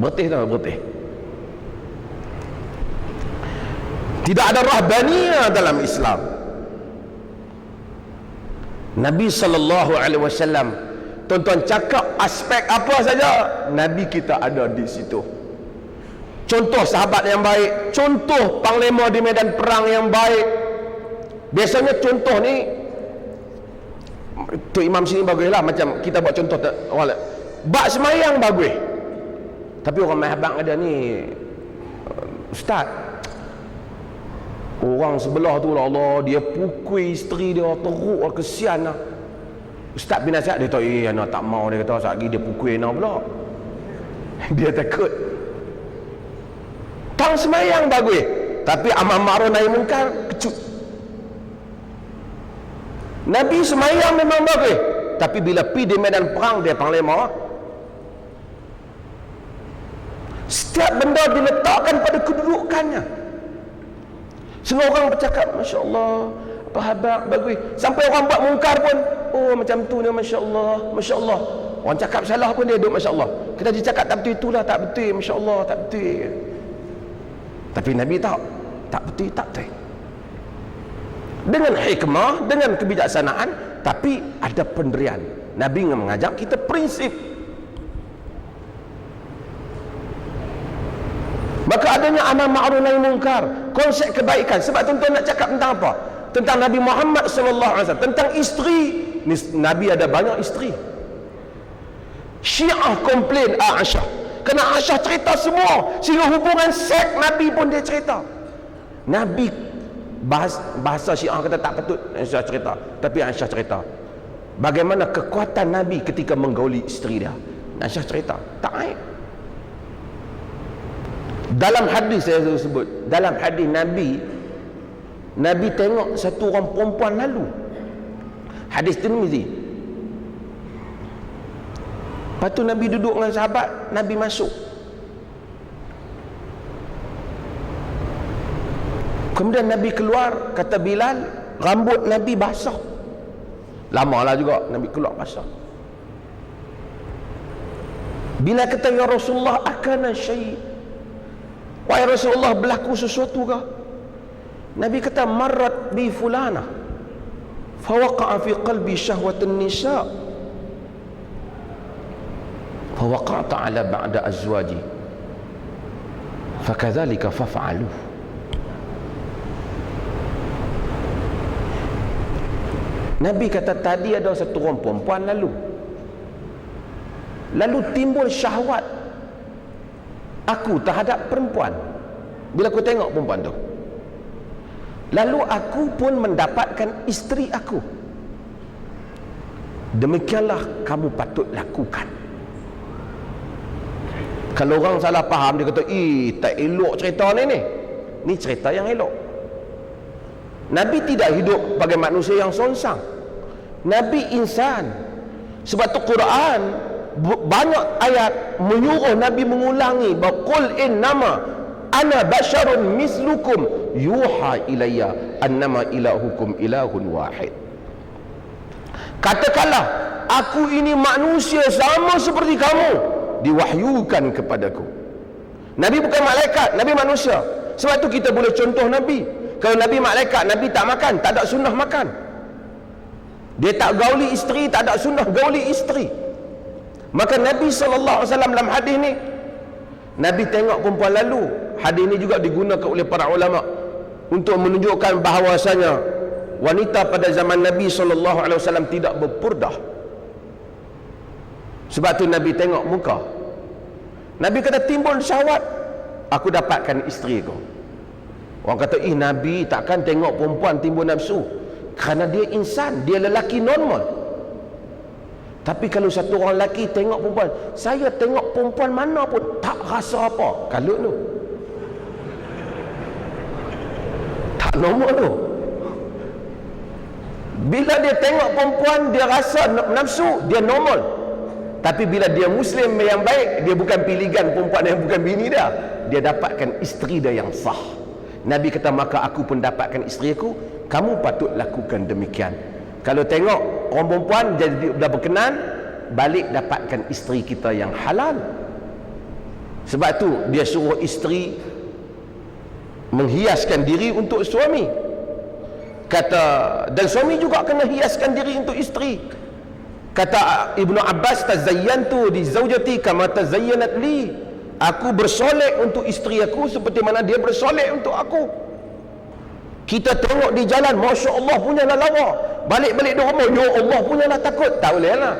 Bertih tak bertih. Tidak ada rahbaniyah dalam Islam. Nabi SAW, tuan-tuan cakap aspek apa saja, Nabi kita ada di situ. Contoh sahabat yang baik, contoh panglima di medan perang yang baik. Biasanya contoh ni Tok Imam sini bagus lah, macam kita buat contoh orang bak semayang bagus, tapi orang main abang ada ni, ustaz, orang sebelah tu lah Allah, dia pukul isteri dia, teruk lah, kesian lah. Ustaz bin nasihat, dia tahu anak tak mau, dia kata saat lagi dia pukul anak pula. Dia takut. Tang semayang bagus, tapi amar ma'ruf nahi munkar kecut. Nabi semayang memang bagus, tapi bila pergi di medan perang dia panglima. Setiap benda diletakkan pada kedudukannya. Semua orang bercakap, Masya Allah, apa habaq bagus. Sampai orang buat mungkar pun, oh macam tu ni, Masya Allah, Masya Allah. Orang cakap salah pun dia duduk Masya Allah. Kita cakap tak betul, itulah tak betul, Masya Allah, tak betul. Tapi Nabi tak betul, tak betul. Dengan hikmah, dengan kebijaksanaan, tapi ada pendirian. Nabi mengajak kita prinsip. Maka adanya amal ma'ruf nahi munkar, konsep kebaikan. Sebab tuan-tuan nak cakap tentang apa? Tentang Nabi Muhammad sallallahu alaihi wasallam, tentang isteri. Nabi ada banyak isteri. Syiah komplain Aisyah, kerana Aisyah cerita semua, sehingga hubungan seks Nabi pun dia cerita. Nabi bahasa Syiah kata tak patut Aisyah cerita, tapi Aisyah cerita bagaimana kekuatan Nabi ketika menggauli isteri dia. Aisyah cerita, tak aib. Dalam hadis saya sebut, dalam hadis Nabi tengok satu orang perempuan lalu, hadis Tirmizi. Lepas tu Nabi duduk dengan sahabat, Nabi masuk. Kemudian Nabi keluar, kata Bilal, rambut Nabi basah. Lamalah juga Nabi keluar basah. Bila kata, ya Rasulullah, akana syai', wahai Rasulullah, berlaku sesuatu kah? Nabi kata, marrat bi fulana fawaqa'a fi qalbi syahwatun nisa fawaqa'ta ala ba'da azwaji fakadzalika faf'alu. Nabi kata, tadi ada satu orang perempuan lalu timbul syahwat aku terhadap perempuan. Bila aku tengok perempuan tu, lalu aku pun mendapatkan isteri aku. Demikianlah kamu patut lakukan. Kalau orang salah faham, dia kata, tak elok cerita ni. Ni cerita yang elok. Nabi tidak hidup sebagai manusia yang sonsang. Nabi insan. Sebab tu Quran banyak ayat menyuruh Nabi mengulangi bahawa qul innama ana basyarun mislukum yuha ilayya annama ilahukum ilahun wahid. Katakanlah, aku ini manusia sama seperti kamu, diwahyukan kepadaku. Nabi bukan malaikat, Nabi manusia. Sebab tu kita boleh contoh Nabi. Kalau Nabi malaikat, Nabi tak makan, tak ada sunnah makan. Dia tak gauli isteri, tak ada sunnah gauli isteri. Maka Nabi SAW dalam hadis ni, Nabi tengok perempuan lalu. Hadis ni juga digunakan oleh para ulama untuk menunjukkan bahawasanya wanita pada zaman Nabi SAW tidak berpurdah. Sebab tu Nabi tengok muka. Nabi kata, timbul syahwat, aku dapatkan isteri kau. Orang kata, Nabi takkan tengok perempuan timbul nafsu. Kerana dia insan, dia lelaki normal. Tapi kalau satu orang lelaki tengok perempuan, saya tengok perempuan mana pun tak rasa apa. Kalut tu, tak normal tu. Bila dia tengok perempuan, dia rasa nafsu, dia normal. Tapi bila dia Muslim yang baik, dia bukan pilihan perempuan yang bukan bini dia, dia dapatkan isteri dia yang sah. Nabi kata, maka aku pun dapatkan isteri aku, kamu patut lakukan demikian. Kalau tengok orang perempuan jadi dah berkenan, balik dapatkan isteri kita yang halal. Sebab tu dia suruh isteri menghiaskan diri untuk suami. Kata, dan suami juga kena hiaskan diri untuk isteri. Kata Ibnu Abbas, tazayyantu di zaujati kama tazayyanat li. Aku bersolek untuk isteri aku seperti mana dia bersolek untuk aku. Kita tengok di jalan, Masya Allah punya lawa. balik-balik di rumah, ya Allah punyalah takut. Tak boleh lah.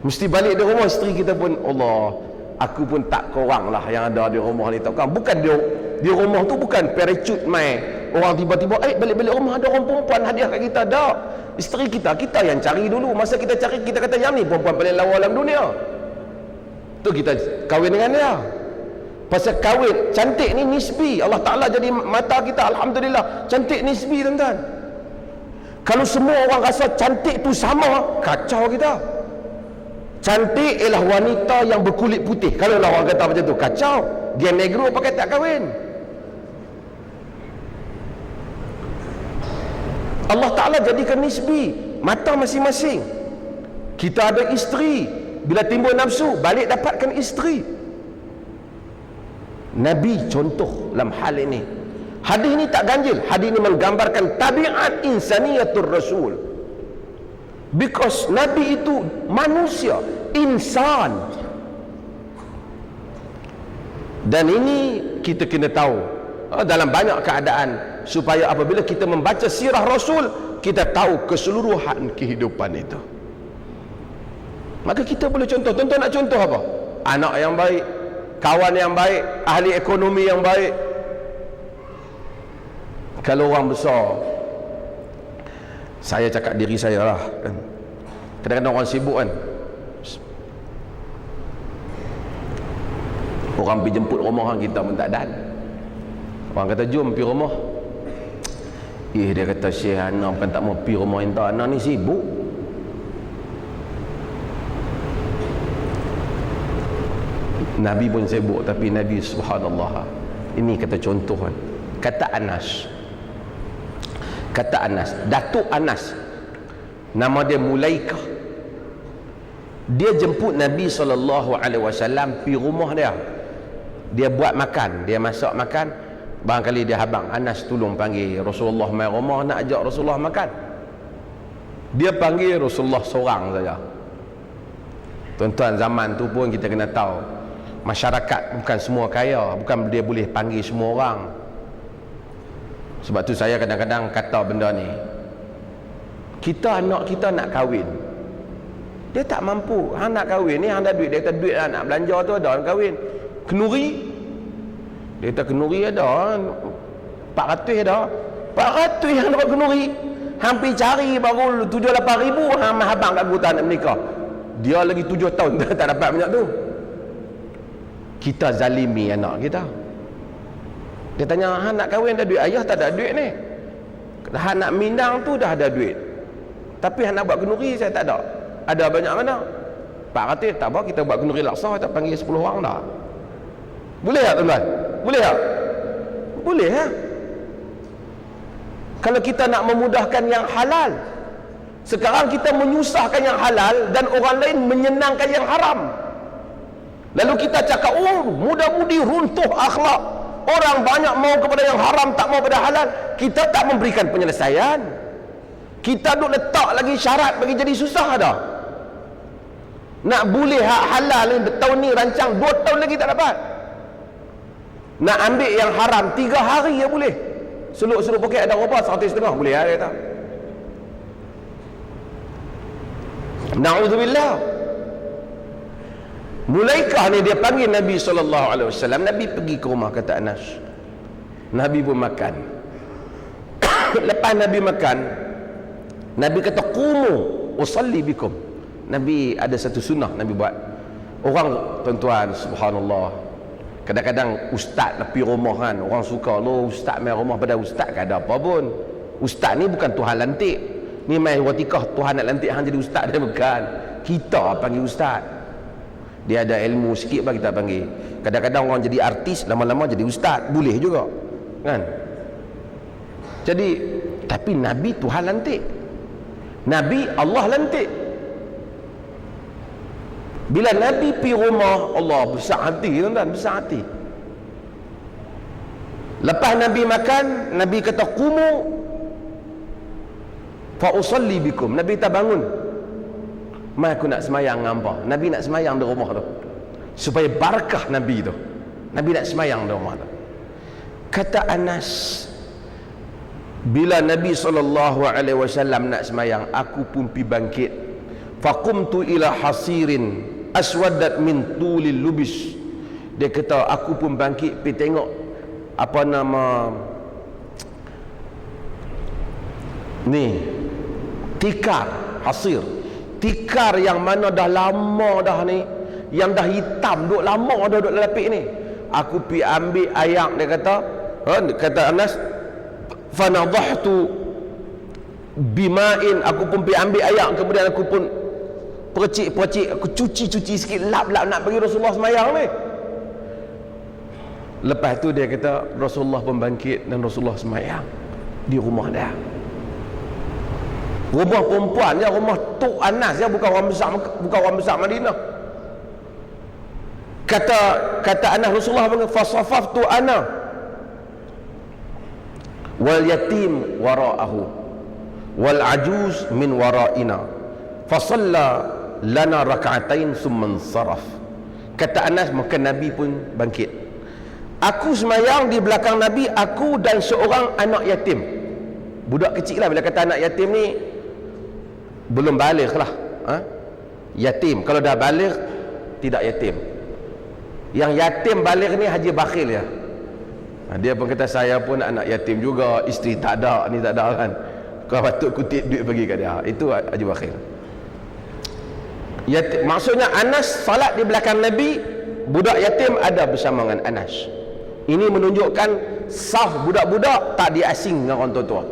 Mesti balik di rumah, isteri kita pun, Allah, aku pun tak korang lah yang ada di rumah ni. Bukan di rumah tu bukan parachute mai. Orang tiba-tiba, balik-balik rumah ada orang perempuan hadiah kat kita. Tak. Isteri kita yang cari dulu. Masa kita cari, kita kata yang ni perempuan paling lawa dalam dunia. Tu kita kahwin dengan dia. Pasal kahwin, cantik ni nisbi. Allah Ta'ala jadi mata kita, alhamdulillah, cantik nisbi, tuan-tuan. Kalau semua orang rasa cantik tu sama, kacau kita. Cantik ialah wanita yang berkulit putih. Kalau lah orang kata macam tu, kacau. Dia negro pakai tak kahwin. Allah Ta'ala jadikan nisbi, mata masing-masing. Kita ada isteri, bila timbul nafsu, balik dapatkan isteri. Nabi contoh dalam hal ini. Hadis ini tak ganjil. Hadis ini menggambarkan tabiat insaniyatul Rasul. Because Nabi itu manusia, insan. Dan ini kita kena tahu dalam banyak keadaan, supaya apabila kita membaca sirah Rasul, kita tahu keseluruhan kehidupan itu. Maka kita boleh contoh. Tuan-tuan nak contoh apa? Anak yang baik, kawan yang baik, ahli ekonomi yang baik. Kalau orang besar, saya cakap diri saya lah kan. Kadang-kadang orang sibuk kan, orang pergi jemput rumah orang kita pun tak dan. Orang kata jom pergi rumah, dia kata Syekh Ana bukan tak mau pergi rumah Inta, Ana ni sibuk. Nabi pun sibuk, tapi Nabi subhanallah, ini kata contoh kan. Kata Anas, Datuk Anas, nama dia Mulaikah. Dia jemput Nabi SAW pergi rumah dia. Dia buat makan, dia masak makan. Barangkali dia habang, Anas tolong panggil Rasulullah mai rumah, nak ajak Rasulullah makan. Dia panggil Rasulullah seorang saja. Tuan-tuan, zaman tu pun kita kena tahu, masyarakat bukan semua kaya, bukan dia boleh panggil semua orang. Sebab tu saya kadang-kadang kata benda ni, kita anak kita nak kahwin, dia tak mampu. Hang nak kahwin ni, hang ada duit, dia kata duit lah, nak belanja tu ada, hang kahwin. Kenuri, dia kata kenuri ada 400 ada, 400 yang dapat kenuri. Hampir cari baru 7-8 ribu. Hang mahabang kat aku tak nak menikah, dia lagi 7 tahun tak dapat banyak tu. Kita zalimi anak kita. Dia tanya, hang nak kahwin ada duit? Ayah tak ada duit ni. Hang nak minang tu dah ada duit, tapi hang nak buat kenuri saya tak ada. Ada banyak mana? 400 tak apa, kita buat kenuri laksa, kita panggil 10 orang dah. Boleh tak tuan-tuan? Boleh tak? Boleh tak? Kalau kita nak memudahkan yang halal. Sekarang kita menyusahkan yang halal dan orang lain menyenangkan yang haram. Lalu kita cakap, mudah-mudi runtuh akhlak. Orang banyak mau kepada yang haram, tak mau pada halal. Kita tak memberikan penyelesaian. Kita duk letak lagi syarat bagi jadi susah dah. Nak boleh hak halal ni tahun ni rancang, 2 tahun lagi tak dapat. Nak ambil yang haram 3 hari ya boleh. Seluk-seluk poket ada berapa? 150 boleh ada tak? Na'udzubillah. Mulaikah ni dia panggil Nabi SAW. Nabi pergi ke rumah, kata Anas. Nabi pun makan. Lepas Nabi makan, Nabi kata qumu usalli bikum. Nabi ada satu sunnah Nabi buat. Orang, tuan-tuan, subhanallah, kadang-kadang ustaz pergi rumah kan, orang suka lo ustaz main rumah, pada ustaz kan ada apa pun. Ustaz ni bukan Tuhan lantik. Ni main watikah Tuhan nak lantik hang jadi ustaz, dia bukan. Kita panggil ustaz. Dia ada ilmu sikit bagi kita panggil. Kadang-kadang orang jadi artis, lama-lama jadi ustaz, boleh juga kan. Jadi, tapi Nabi Tuhan lantik, Nabi Allah lantik. Bila Nabi pergi rumah, Allah besar hati, tuan-tuan, besar hati. Lepas Nabi makan, Nabi kata qumu fa usalli bikum. Nabi tak bangun, mai aku nak semayang dengan hangpa. Nabi nak semayang di rumah tu, supaya barakah Nabi tu. Nabi nak semayang di rumah tu. Kata Anas, Bila Nabi SAW nak semayang, aku pun pi bangkit. Faqumtu ila hasirin aswadat min tulil lubis. Dia kata aku pun bangkit pi tengok apa nama ni, tikar hasir. Tikar yang mana dah lama dah ni, yang dah hitam, duk lama dah duk lapik ni. Aku pi ambil ayak, dia kata Anas, fanadhahtu bima'in, aku pun pi ambil ayak, kemudian aku pun percik, aku cuci sikit, lap nak bagi Rasulullah semayang ni. Lepas tu dia kata Rasulullah pun bangkit dan Rasulullah semayang di rumah dia. Rumah perempuan je, rumah Tok Anas je, bukan orang besar Madinah. Kata Anas, Rasulullah fasafaftu ana wal yatim wara'ahu wal ajuz min wara'ina fasalla lana rak'atain summa saraf. Kata Anas, maka Nabi pun bangkit. Aku semayang di belakang Nabi, aku dan seorang anak yatim, budak kecil lah. Bila kata anak yatim ni belum baligh lah, yatim. Kalau dah baligh tidak yatim. Yang yatim baligh ni Haji Bakhil ya. Dia pun kata saya pun anak yatim juga, isteri tak ada, ni tak ada kan, kau patut kutip duit bagi kat dia. Itu Haji Bakhil. Yatim, maksudnya Anas salat di belakang Nabi, budak yatim ada bersama dengan Anas. Ini menunjukkan saf budak-budak tak diasing dengan orang tua-tua.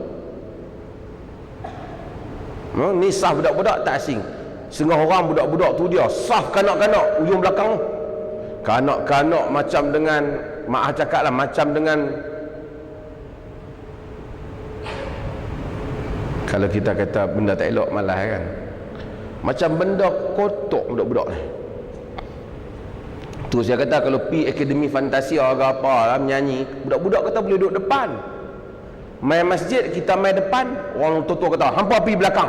Ni saf budak-budak tak asing. Setengah orang budak-budak tu dia saf kanak-kanak ujung belakang. Kanak-kanak macam dengan, maaf cakap lah, macam dengan, kalau kita kata benda tak elok malah kan, macam benda kotok budak-budak ni. Tu saya kata kalau pi akademi Fantasia ke apa lah, menyanyi, budak-budak kata boleh duduk depan. Main masjid kita main depan, orang tua-tua kata hampa pi belakang.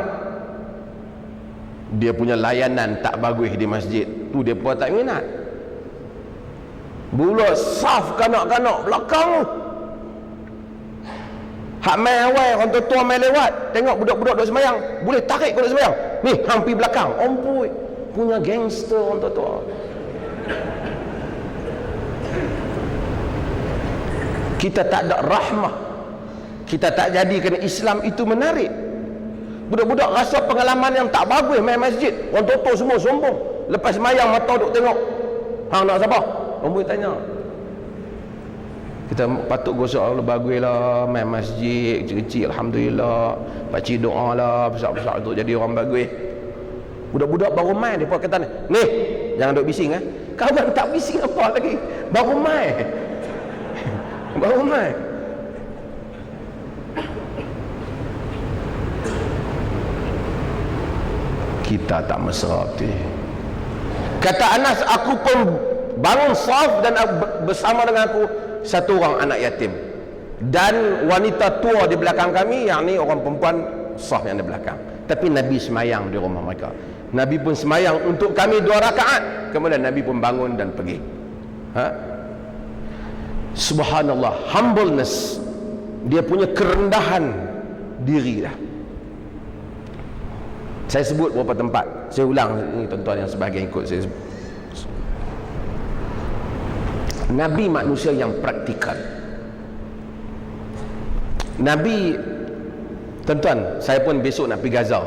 Dia punya layanan tak bagus di masjid tu, dia pun tak minat. Bula saf kanak-kanak belakang. Hak main awal, orang tua-tua main lewat, tengok budak-budak duduk semayang, boleh tarik kau duduk semayang. Ni hang pi belakang. Ampun, punya gangster orang tua-tua. Kita tak ada rahmah, kita tak jadikan Islam itu menarik. Budak-budak rasa pengalaman yang tak bagus main masjid. Orang tua-tua semua sombong, lepas semayang mata duk tengok, hang nak siapa? Orang boleh tanya. Kita patut gosok Allah, bagus lah main masjid kecil-kecil, alhamdulillah, pakcik doa lah besar-besar untuk jadi orang bagus. Budak-budak baru main, dia pun kata ni, jangan duk bising kawan tak bising apa lagi, baru main. Baru main. Kita tak mesra betul. Kata Anas, aku pun bangun saf dan bersama dengan aku satu orang anak yatim dan wanita tua di belakang kami, yang ni orang perempuan saf yang di belakang. Tapi Nabi semayang di rumah mereka. Nabi pun semayang untuk kami 2 rakaat, kemudian Nabi pun bangun dan pergi. Subhanallah, humbleness, dia punya kerendahan diri dah. Saya sebut beberapa tempat, saya ulang ini tuan-tuan yang sebahagian ikut saya sebut. Nabi manusia yang praktikal. Nabi, tuan-tuan, saya pun besok nak pergi Gaza.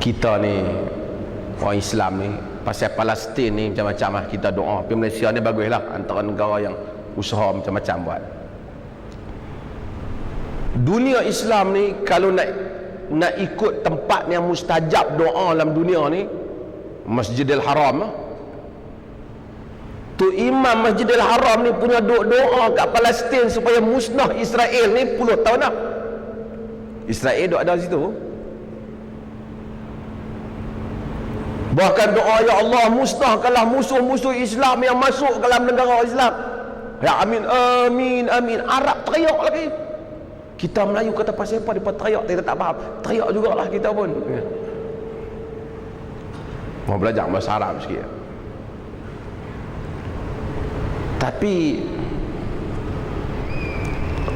Kita ni orang Islam ni pasal Palestin ni macam-macam lah kita doa. Tapi Malaysia ni bagus lah, antara negara yang usaha macam-macam buat. Dunia Islam ni kalau nak ikut tempat yang mustajab doa dalam dunia ni, Masjidil Haram. Tu Imam Masjidil Haram ni punya doa kat Palestin supaya musnah Israel ni puluh tahun dah. Israel duk ada situ. Bahkan doa, ya Allah musnahkanlah musuh-musuh Islam yang masuk ke dalam negara Islam. Ya amin, amin, amin. Arab teriak lagi. Kita Melayu kata pasal apa dia teriak, kita tak faham. Teriak jugalah kita pun. Mau belajar bahasa Arab sikit. Tapi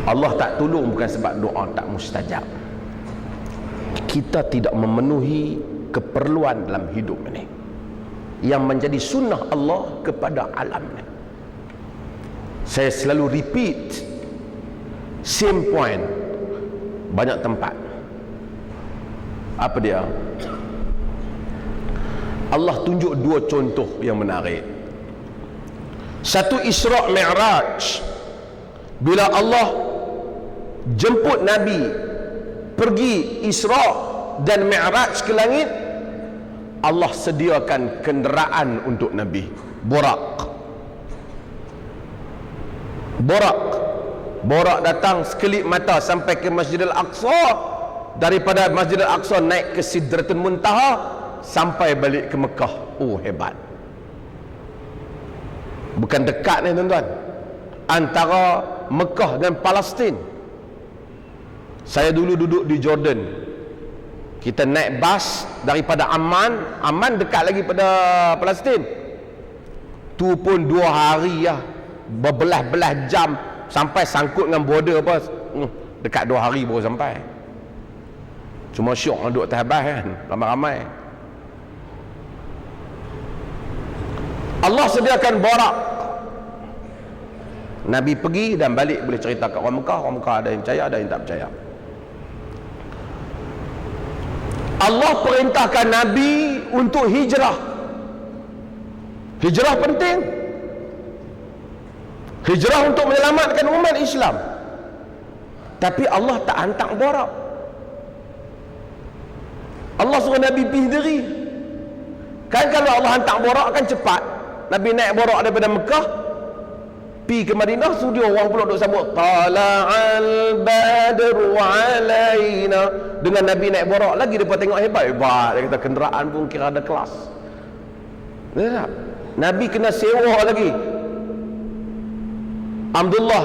Allah tak tolong bukan sebab doa tak mustajab. Kita tidak memenuhi keperluan dalam hidup ini yang menjadi sunnah Allah kepada alam ini. Saya selalu repeat same point banyak tempat. Apa dia? Allah tunjuk dua contoh yang menarik. Satu, Isra' Mi'raj. Bila Allah jemput Nabi pergi Isra' dan Mi'raj ke langit, Allah sediakan kenderaan untuk Nabi, Borak. Borak datang sekelip mata sampai ke Masjidil Aqsa. Daripada Masjidil Aqsa naik ke Sidratul Muntaha sampai balik ke Mekah. Oh, hebat. Bukan dekat ni tuan-tuan, antara Mekah dan Palestin. Saya dulu duduk di Jordan. Kita naik bas daripada Amman dekat lagi pada Palestin. Tu pun 2 hari lah, berbelah-belah jam sampai sangkut dengan border apa. Dekat 2 hari baru sampai. Cuma syok duduk atas bas kan, ramai-ramai. Allah sediakan Borak. Nabi pergi dan balik boleh cerita kat orang Mekah. Orang Mekah ada yang percaya, ada yang tak percaya. Allah perintahkan Nabi untuk hijrah. Hijrah penting. Hijrah untuk menyelamatkan umat Islam. Tapi Allah tak hantar Borak. Allah suruh Nabi pergi sendiri. Kan kalau Allah hantar Borak kan cepat. Nabi naik Borak daripada Mekah pergi ke Madinah, suruh dia orang pula duk sambut tala'al badru alaina. Dengan Nabi naik Borak lagi depa tengok hebat. Dia kata kenderaan pun kira ada kelas. Tak? Nabi kena sewa lagi Abdullah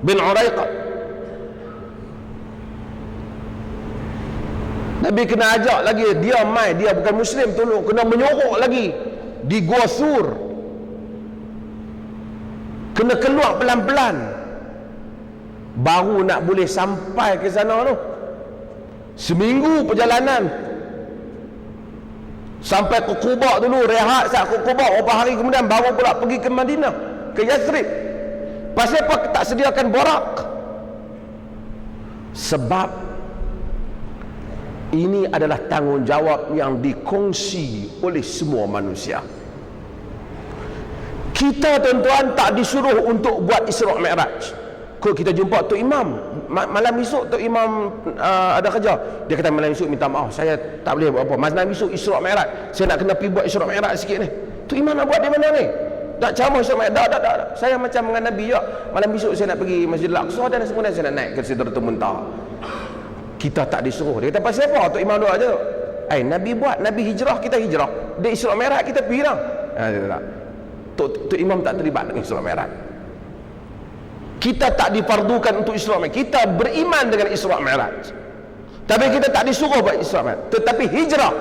bin Uraiqah. Nabi kena ajak lagi, dia bukan Muslim, tolong kena menyorok lagi di Gua Sur. Kena keluar pelan-pelan baru nak boleh sampai ke sana tu. Seminggu perjalanan sampai ke Quba dulu, rehat sat ke Quba, beberapa hari kemudian baru pula pergi ke Madinah, ke Yathrib. Pasal apa tak sediakan Borak? Sebab ini adalah tanggungjawab yang dikongsi oleh semua manusia. Kita tuan-tuan tak disuruh untuk buat Isra' Mi'raj. Kalau kita jumpa Tok Imam malam esok, Tok Imam ada kerja, dia kata malam esok minta maaf, saya tak boleh buat apa, malam esok Isra' Mi'raj, saya nak kena pergi buat Isra' Mi'raj sikit ni. Tok Imam nak buat di mana ni? Tak ceramah Isra' Mi'raj. Tak. Saya macam dengan Nabi ya, malam esok saya nak pergi Masjidil Aqsa dan kemudian saya nak naik ke Sidratul Muntaha. Kita tak disuruh. Dia kata pasal apa Tok Imam doa je? Nabi buat, Nabi hijrah, kita hijrah. Dia Isra' Mi'raj, kita pergi lah. Tok Imam tak terlibat dengan Isra' Mi'raj. Kita tak difardukan untuk Isra' Mi'raj. Kita beriman dengan Isra' Mi'raj, tapi kita tak disuruh buat Isra' Mi'raj. Tetapi hijrah,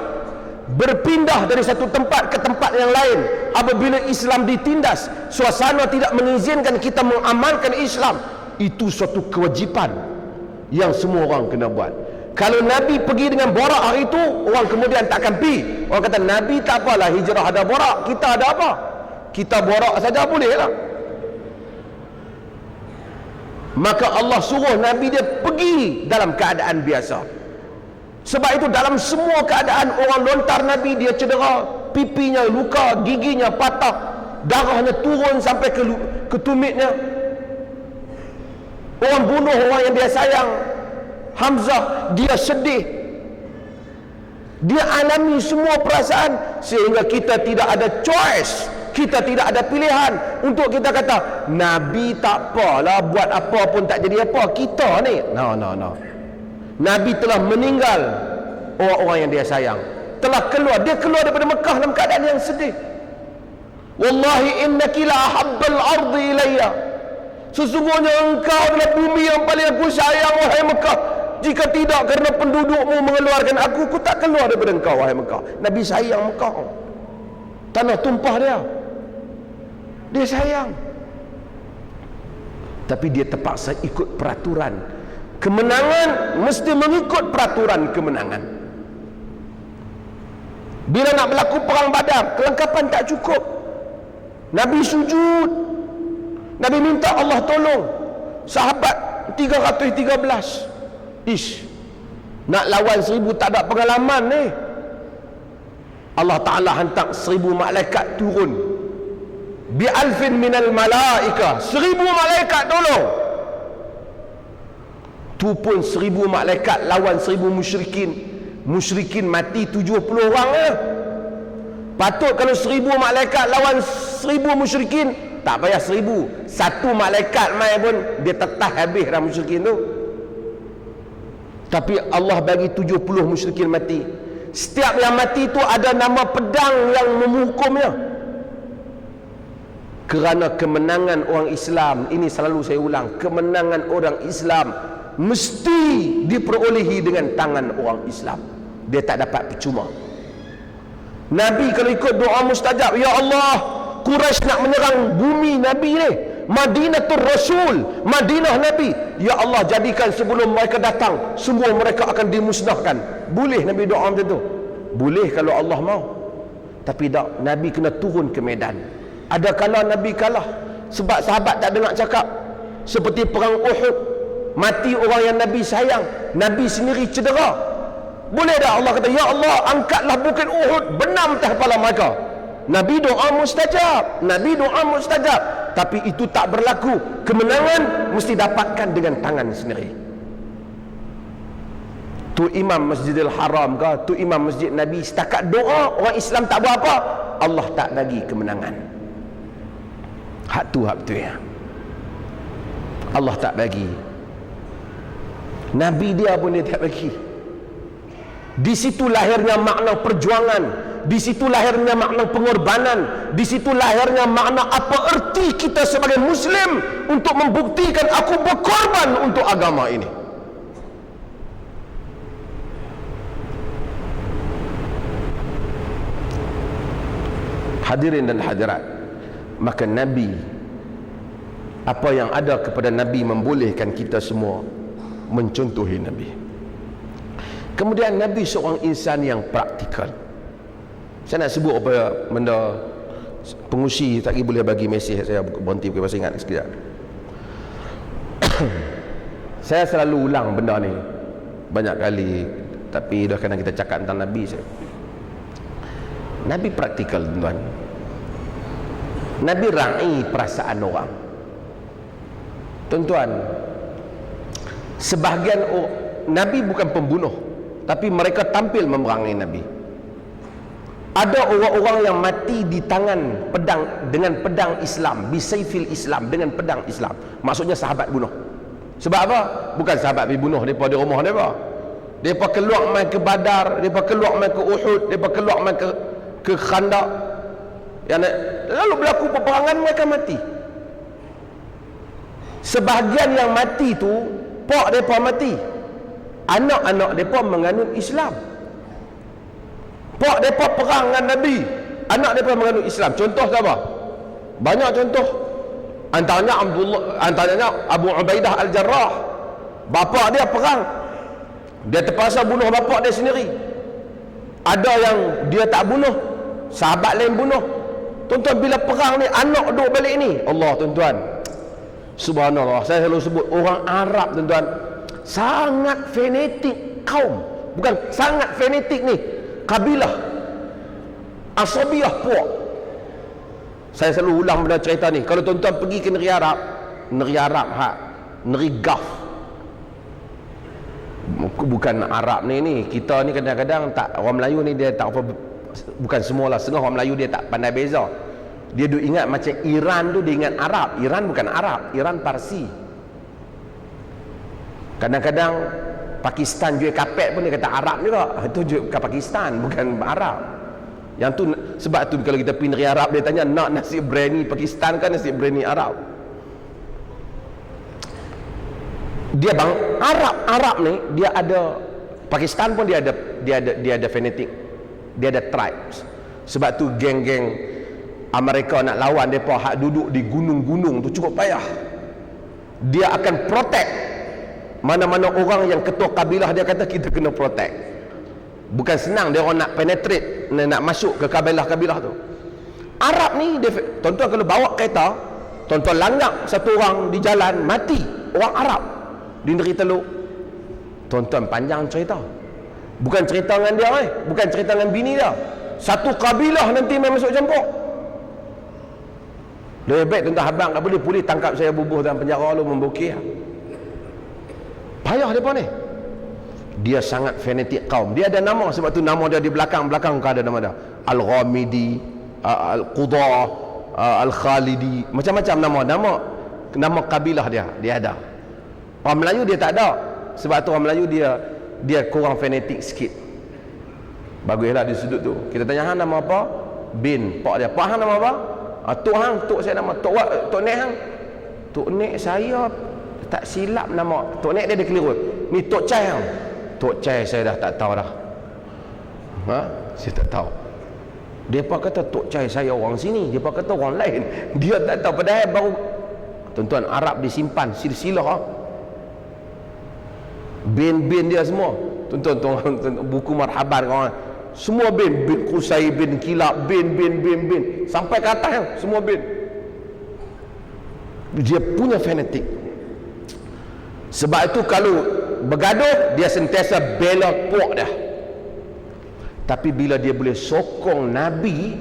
berpindah dari satu tempat ke tempat yang lain. Apabila Islam ditindas, suasana tidak mengizinkan kita mengamalkan Islam, itu suatu kewajipan yang semua orang kena buat. Kalau Nabi pergi dengan Borak hari itu, orang kemudian tak akan pergi. Orang kata Nabi tak apalah, hijrah ada Borak, kita ada apa? Kita Borak saja boleh lah. Maka Allah suruh Nabi dia pergi dalam keadaan biasa. Sebab itu dalam semua keadaan orang lontar Nabi, dia cedera, pipinya luka, giginya patah, darahnya turun sampai ke tumitnya. Orang bunuh orang yang dia sayang, Hamzah, dia sedih, dia alami semua perasaan, sehingga kita tidak ada choice, kita tidak ada pilihan untuk kita kata Nabi tak apalah, buat apa pun tak jadi apa. Kita ni no. Nabi telah meninggal, orang-orang yang dia sayang telah keluar, dia keluar daripada Mekah dalam keadaan yang sedih. Wallahi innaki la ahabbal ardi ilayya, sesungguhnya engkau adalah bumi yang paling aku sayang, wahai Mekah. Jika tidak kerana pendudukmu mengeluarkan aku tak keluar daripada engkau, wahai Mekah. Nabi sayang Mekah, tanah tumpah dia sayang. tapi dia terpaksa ikut peraturan. Kemenangan mesti mengikut peraturan kemenangan. Bila nak berlaku perang Badar, kelengkapan tak cukup. Nabi sujud, Nabi minta Allah tolong. Sahabat 313, nak lawan 1000 tak ada pengalaman ni. Allah Ta'ala hantar 1000 malaikat turun, bi'alfin minal malaika, 1000 malaikat tolong. Tu pun 1000 malaikat lawan 1000 musyrikin. Musyrikin mati 70 orang lah. Patut kalau 1000 malaikat lawan 1000 musyrikin, tak payah 1000, satu malaikat mai pun dia tetah habis dah musyrikin tu. Tapi Allah bagi 70 musyrikin mati. Setiap yang mati tu ada nama pedang yang menghukumnya. Kerana kemenangan orang Islam, ini selalu saya ulang, kemenangan orang Islam mesti diperolehi dengan tangan orang Islam. Dia tak dapat percuma. Nabi kalau ikut doa mustajab, ya Allah, Quraisy nak menyerang bumi Nabi ni, Madinatul Rasul, Madinah Nabi, ya Allah jadikan sebelum mereka datang semua mereka akan dimusnahkan. Boleh Nabi doa macam tu? Boleh kalau Allah mau. Tapi tak, Nabi kena turun ke medan. Ada kala Nabi kalah sebab sahabat tak dengar cakap. Seperti perang Uhud, mati orang yang Nabi sayang, Nabi sendiri cedera. Boleh tak Allah kata, ya Allah angkatlah bukit Uhud benam atas kepala mereka? Nabi doa mustajab, Nabi doa mustajab. Tapi itu tak berlaku. Kemenangan mesti dapatkan dengan tangan sendiri. Tu imam Masjidil Haram ke, tu imam Masjid Nabi, setakat doa orang Islam tak buat apa, Allah tak bagi kemenangan. Hak tu ya. Allah tak bagi. Nabi dia pun dia tak bagi. Di situ lahirnya makna perjuangan, di situ lahirnya makna pengorbanan, di situ lahirnya makna apa erti kita sebagai Muslim untuk membuktikan aku berkorban untuk agama ini. Hadirin dan hadirat, maka Nabi, apa yang ada kepada Nabi membolehkan kita semua mencontohi Nabi. Kemudian Nabi seorang insan yang praktikal. Saya nak sebut apa benda, pengusi tak boleh bagi mesej, saya berhenti pakai bahasa ingat sekejap. Saya selalu ulang benda ni banyak kali, tapi dah kadang kita cakap tentang Nabi. Nabi praktikal, tuan-tuan. Nabi raih perasaan orang. Tuan-tuan, sebahagian Nabi bukan pembunuh, tapi mereka tampil memerangi Nabi. Ada orang-orang yang mati di tangan pedang, dengan pedang Islam, bisaifil Islam, dengan pedang Islam. Maksudnya sahabat bunuh. Sebab apa? Bukan sahabat pergi bunuh mereka di rumah mereka. Mereka keluar main ke Badar, mereka keluar main ke Uhud, mereka keluar main ke Khandaq. Lalu berlaku peperangan, mereka mati. Sebahagian yang mati tu, pak mereka mati, anak-anak mereka menganut Islam. Pak mereka perang dengan Nabi, anak mereka menganut Islam. Contoh siapa? Banyak contoh. Antaranya Abu Ubaidah Al-Jarrah. Bapa dia perang, dia terpaksa bunuh bapa dia sendiri. Ada yang dia tak bunuh, sahabat lain bunuh. Tuan-tuan, bila perang ni anak duduk balik ni, Allah tuan-tuan, subhanallah, saya selalu sebut orang Arab tuan-tuan sangat fanatik kaum, bukan sangat fanatik ni, kabilah Asabiah puak. Saya selalu ulang benda cerita ni. Kalau tuan-tuan pergi ke negeri Arab negeri Gulf, bukan Arab ni kita ni kadang-kadang tak, orang Melayu ni dia tak apa, bukan semualah, setengah orang Melayu dia tak pandai beza. Dia duk ingat macam Iran tu, dia ingat Arab. Iran bukan Arab, Iran Parsi. Kadang-kadang Pakistan jual kapet pun dia kata Arab juga. Itu bukan Pakistan, bukan Arab. Yang tu, sebab tu kalau kita pergi negeri Arab, dia tanya nak nasi biryani Pakistan kan nasi biryani Arab. Dia bang Arab ni dia ada, Pakistan pun dia ada fanatik, dia ada tribes. Sebab tu geng-geng Amerika nak lawan mereka hak duduk di gunung-gunung tu cukup payah. dia akan protect mana-mana orang yang ketua kabilah dia kata kita kena protect. Bukan senang dia orang nak penetrate, nak masuk ke kabilah-kabilah tu. Arab ni dia, tuan-tuan kalau bawa kereta, tuan-tuan langgar satu orang di jalan mati, orang Arab di Negeri Teluk, tuan-tuan panjang cerita. Bukan cerita dengan dia bukan cerita dengan bini dia, satu kabilah nanti main masuk campur. Lebih baik tuan-tuan habang tak boleh, polis tangkap saya bubuh dalam penjara lu membukir. Payah mereka ni. Dia sangat fanatik kaum. Dia ada nama, sebab tu nama dia di belakang-belakang ada nama dia. Al-Ghamidi, Al-Qudah, Al-Khalidi, macam-macam nama kabilah dia ada. Orang Melayu dia tak ada. Sebab tu orang Melayu dia kurang fanatik sikit. Baguslah di sudut tu. Kita tanya hang nama apa? Bin. Pak dia. Pak hang nama apa? Tok hang, tok saya nama Tok Nek hang. Tok Nek saya tak silap nama. Tok Nek dia ada keliru. Ni Tok Cai hang. Tok Cai saya dah tak tahu dah. Saya tak tahu. Depa kata Tok Cai saya orang sini, depa kata orang lain. Dia tak tahu, padahal baru tuan-tuan Arab disimpan silsilah. Bin dia semua. Tuan-tuan buku marhaban kawan. Semua bin Qusay, bin Kilab, bin sampai ke atas semua bin. Dia punya fanatik. Sebab itu kalau bergaduh dia sentiasa bela puak dah. Tapi bila dia boleh sokong Nabi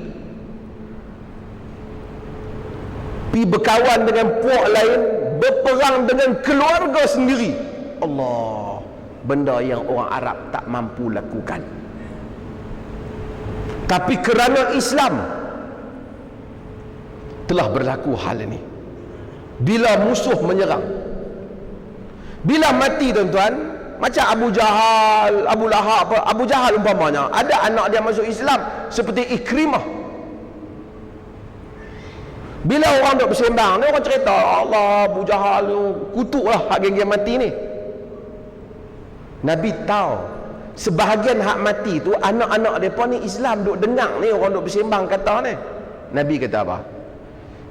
pi berkawan dengan puak lain, berperang dengan keluarga sendiri, Allah, benda yang orang Arab tak mampu lakukan. Tapi kerana Islam telah berlaku hal ini. Bila musuh menyerang, bila mati tuan-tuan, macam Abu Jahal, Abu Lahab, Abu Jahal umpamanya, ada anak dia masuk Islam seperti Ikrimah. Bila orang duk bersembang, orang cerita Allah Abu Jahal tu kutuklah hak geng-geng mati ni. Nabi tahu sebahagian hak mati tu anak-anak depa ni Islam duk dengar ni orang duk bersembang kata ni. Nabi kata apa?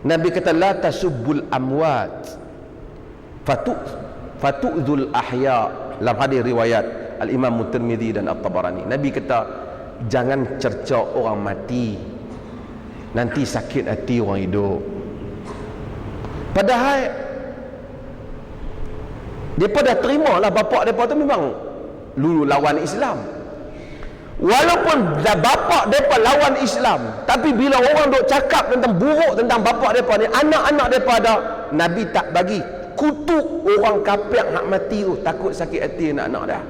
Nabi kata la tasubbul amwat fatu'dzul ahya. Dalam hadis riwayat Al-Imam Tirmizi dan At-Tabarani, Nabi kata jangan cerca orang mati, nanti sakit hati orang hidup. Padahal mereka dah terima lah bapak mereka tu memang lulu lawan Islam. Walaupun dah bapak mereka lawan Islam, tapi bila orang duk cakap tentang buruk tentang bapak mereka ni, anak-anak mereka ada, Nabi tak bagi kutuk orang kafir hak mati tu, takut sakit hati anak-anak dah.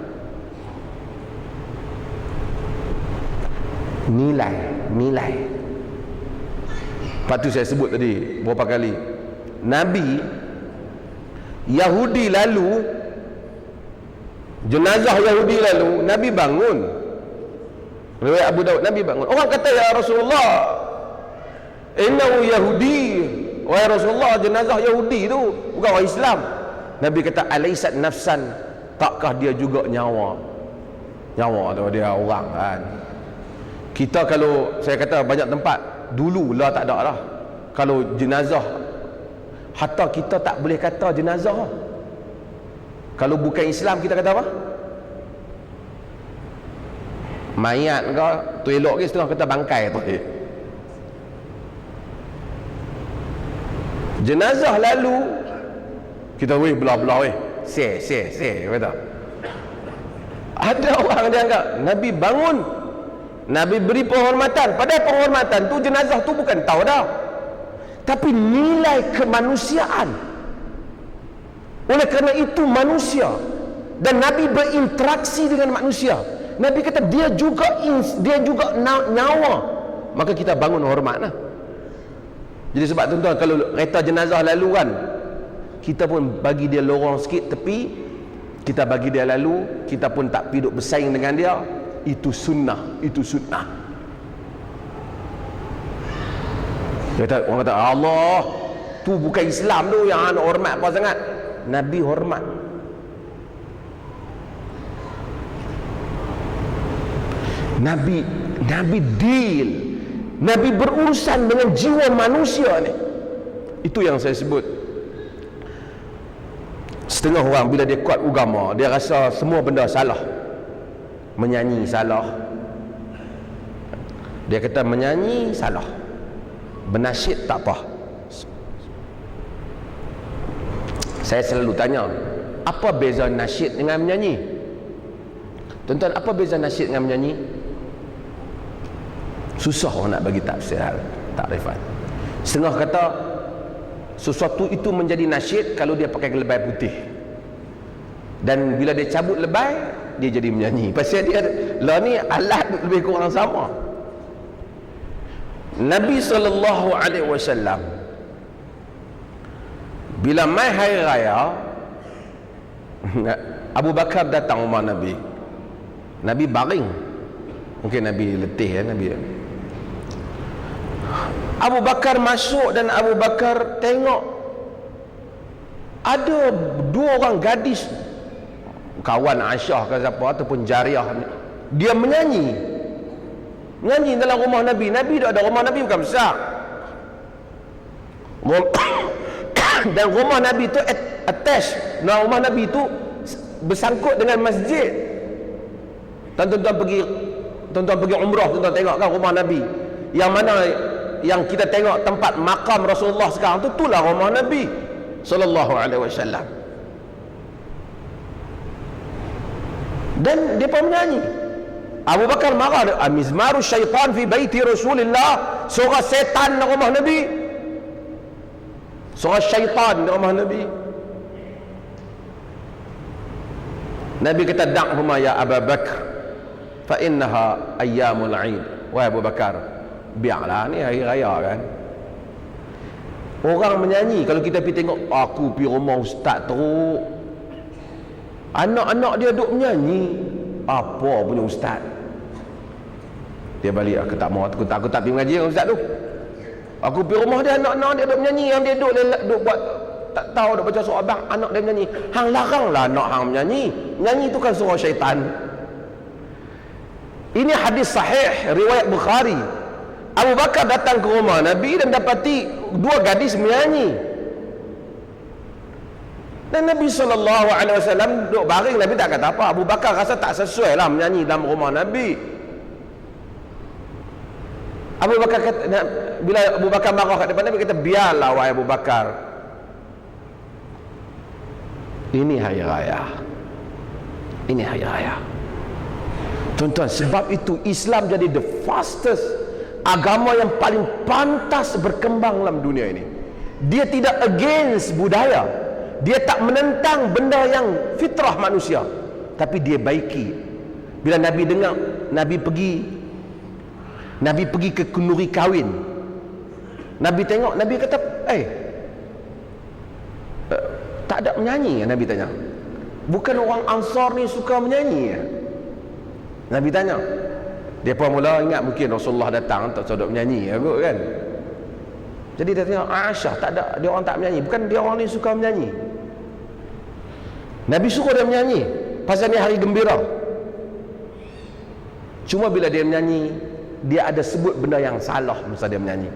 Nilai. Lepas tu saya sebut tadi berapa kali, Nabi Yahudi lalu, jenazah Yahudi lalu, Nabi bangun. Riwayat Abu Daud, Nabi bangun. Orang kata ya Rasulullah, innahu Yahudi. Wahai Rasulullah, jenazah Yahudi tu bukan orang Islam. Nabi kata alaisat nafsan, takkah dia juga nyawa? Nyawa tu dia orang kan. Kita kalau saya kata banyak tempat dulu lah tak ada lah, kalau jenazah hatta kita tak boleh kata jenazah. Kalau bukan Islam kita kata apa? Mayat ke tu, elok ke setengah kata bangkai tu. Jenazah lalu kita belah-belah se kata. Ada orang dia anggap Nabi bangun, Nabi beri penghormatan. Padahal penghormatan tu jenazah tu bukan tahu dah, tapi nilai kemanusiaan. Oleh kerana itu manusia, dan Nabi berinteraksi dengan manusia. Nabi kata dia juga nyawa, maka kita bangun hormatlah. Jadi sebab tuan-tuan kalau kereta jenazah lalu kan, kita pun bagi dia lorong sikit tepi, kita bagi dia lalu, kita pun tak piduk bersaing dengan dia. Itu sunnah. Orang kata Allah tu bukan Islam tu yang anak hormat apa sangat. Nabi hormat. Nabi deal, Nabi berurusan dengan jiwa manusia ni. Itu yang saya sebut Setengah orang bila dia kuat agama, dia rasa semua benda salah. Menyanyi salah. Dia kata menyanyi salah, bernasyid tak apa. Saya selalu tanya, apa beza nasyid dengan menyanyi? Tuan-tuan, apa beza nasyid dengan menyanyi? Susah orang nak bagi tafsir takrifan. Setengah kata sesuatu itu menjadi nasyid kalau dia pakai lebay putih, dan bila dia cabut lebay dia jadi menyanyi. Pasal dia lah ni alat lebih kurang sama. Nabi SAW bila mai hari raya, Abu Bakar datang rumah Nabi. Nabi baring, mungkin Nabi letih ya, Nabi. Abu Bakar masuk dan Abu Bakar tengok ada dua orang gadis, kawan Aisyah ke siapa ataupun Jariyah, dia menyanyi dalam rumah Nabi. Nabi tak ada, rumah Nabi bukan besar. Dan rumah Nabi tu attach, nah, rumah Nabi tu bersangkut dengan masjid. Tuan-tuan pergi umrah, tuan-tuan tengok kan rumah Nabi yang mana yang kita tengok tempat makam Rasulullah sekarang tu, itulah rumah Nabi sallallahu alaihi wasallam. Dan dia pun menyanyi. Abu Bakar marah, amizmaru syaitan fi baiti Rasulillah, suara setan dalam rumah Nabi, suara syaitan dalam rumah Nabi. Nabi kata, da'huma ya Abu Bakar fa innaha ayyamul 'id. Wahai Abu Bakar, biarlah, ni hari raya kan. Orang menyanyi, kalau kita pergi tengok, aku pergi rumah ustaz teruk, anak-anak dia duk menyanyi, apa punya ustaz? Dia balik, aku tak mau, aku tak pergi mengaji dengan ustaz tu. Aku pergi rumah dia, anak-anak dia duk menyanyi, yang dia duk buat tak tahu, duk baca surah abang, anak dia menyanyi. Hang laranglah anak hang menyanyi. Menyanyi tu kan surah syaitan. Ini hadis sahih riwayat Bukhari. Abu Bakar datang ke rumah Nabi dan dapati dua gadis menyanyi. Dan Nabi SAW duduk baring, Nabi tak kata apa. Abu Bakar rasa tak sesuai lah menyanyi dalam rumah Nabi. Abu Bakar kata, bila Abu Bakar marah kat depan Nabi, kata, biarlah wahai Abu Bakar, ini hari raya. Ini hari raya. Tuan-tuan, sebab itu Islam jadi the fastest agama yang paling pantas berkembang dalam dunia ini. Dia tidak against budaya, dia tak menentang benda yang fitrah manusia, tapi dia baiki. Bila Nabi dengar, Nabi pergi ke kenduri kahwin, Nabi tengok, Nabi kata, tak ada menyanyi. Nabi tanya, bukan orang Ansar ni suka menyanyi? Nabi tanya. Dia pun mula ingat mungkin Rasulullah datang tak sedap menyanyi aku kan. Jadi dia tengok Aisyah, tak ada, dia orang tak menyanyi, bukan dia orang ni suka menyanyi. Nabi suruh dia menyanyi pasal ni hari gembira. Cuma bila dia menyanyi, dia ada sebut benda yang salah masa dia menyanyi.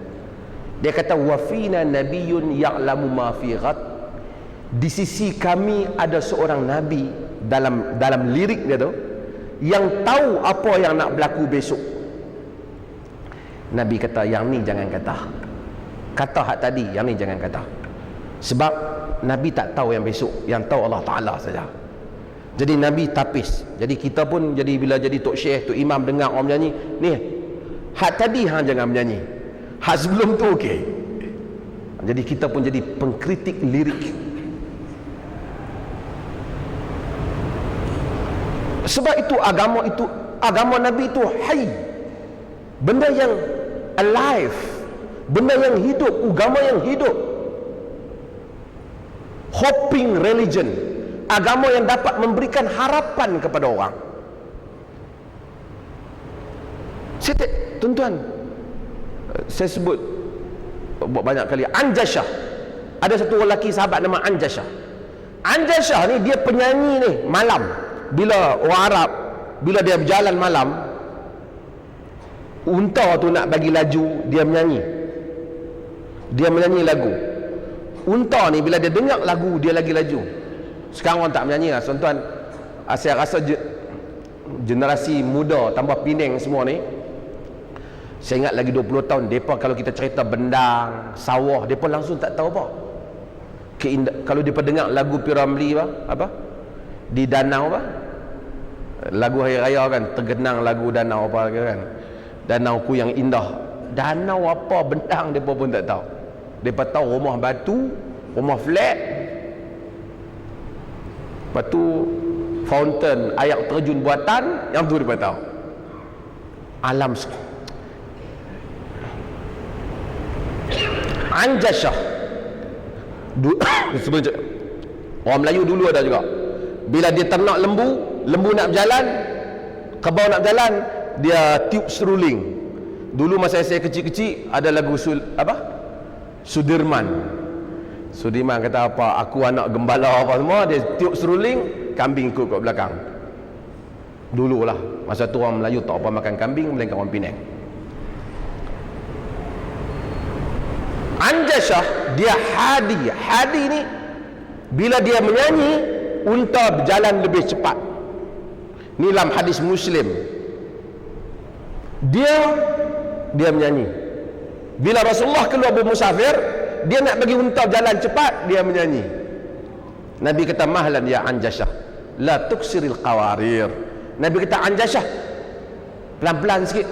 Dia kata, wa fina nabiyyun ya'lamu ma fi ghad. Di sisi kami ada seorang nabi, dalam lirik dia tu, yang tahu apa yang nak berlaku besok. Nabi kata, yang ni jangan kata hak tadi, yang ni jangan kata. Sebab Nabi tak tahu yang besok, yang tahu Allah Ta'ala saja. Jadi Nabi tapis. Jadi kita pun jadi, bila jadi tok syekh, tok imam dengar orang menyanyi, ni hak tadi hang jangan menyanyi, hak sebelum tu okey. Jadi kita pun jadi pengkritik lirik. Sebab itu agama Nabi itu hai, benda yang alive, benda yang hidup, agama yang hidup, hoping religion, agama yang dapat memberikan harapan kepada orang. Tuan-tuan, saya sebut banyak kali Anjashah. Ada satu lelaki sahabat nama Anjashah. Anjashah ni dia penyanyi ni malam. Bila orang Arab, bila dia berjalan malam, unta tu nak bagi laju, dia menyanyi. Dia menyanyi lagu. Unta ni bila dia dengar lagu, dia lagi laju. Sekarang orang tak menyanyi lah. Tuan-tuan, saya rasa generasi muda tambah Penang semua ni, saya ingat lagi 20 tahun depa kalau kita cerita bendang, sawah, depa langsung tak tahu apa. Kalau depa dengar lagu Piramli apa? Di danau apa? Lagu hari raya kan, tergenang lagu danau apa kan? Danauku yang indah. Danau apa, bendang depa pun tak tahu. Depa tahu rumah batu, rumah flat. Lepas tu fountain, air terjun buatan, yang tu depa tahu. Alam Anjashah. Sebenarnya orang Melayu dulu ada juga. Bila dia ternak lembu nak berjalan, kebau nak berjalan, dia tiup seruling. Dulu masa saya kecil-kecil ada lagu Sudirman kata apa, aku anak gembala apa semua, dia tiup seruling, kambing ikut kat belakang. Dululah masa tu orang Melayu tak apa makan kambing, melainkan orang Penang. Anjashah dia hadi ni bila dia menyanyi unta berjalan lebih cepat. Ni dalam hadis Muslim. Dia menyanyi. Bila Rasulullah keluar bermusafir, dia nak bagi unta berjalan cepat, dia menyanyi. Nabi kata mahlan ya Anjashah, la tuksiril qawarir. Nabi kata Anjashah, pelan-pelan sikit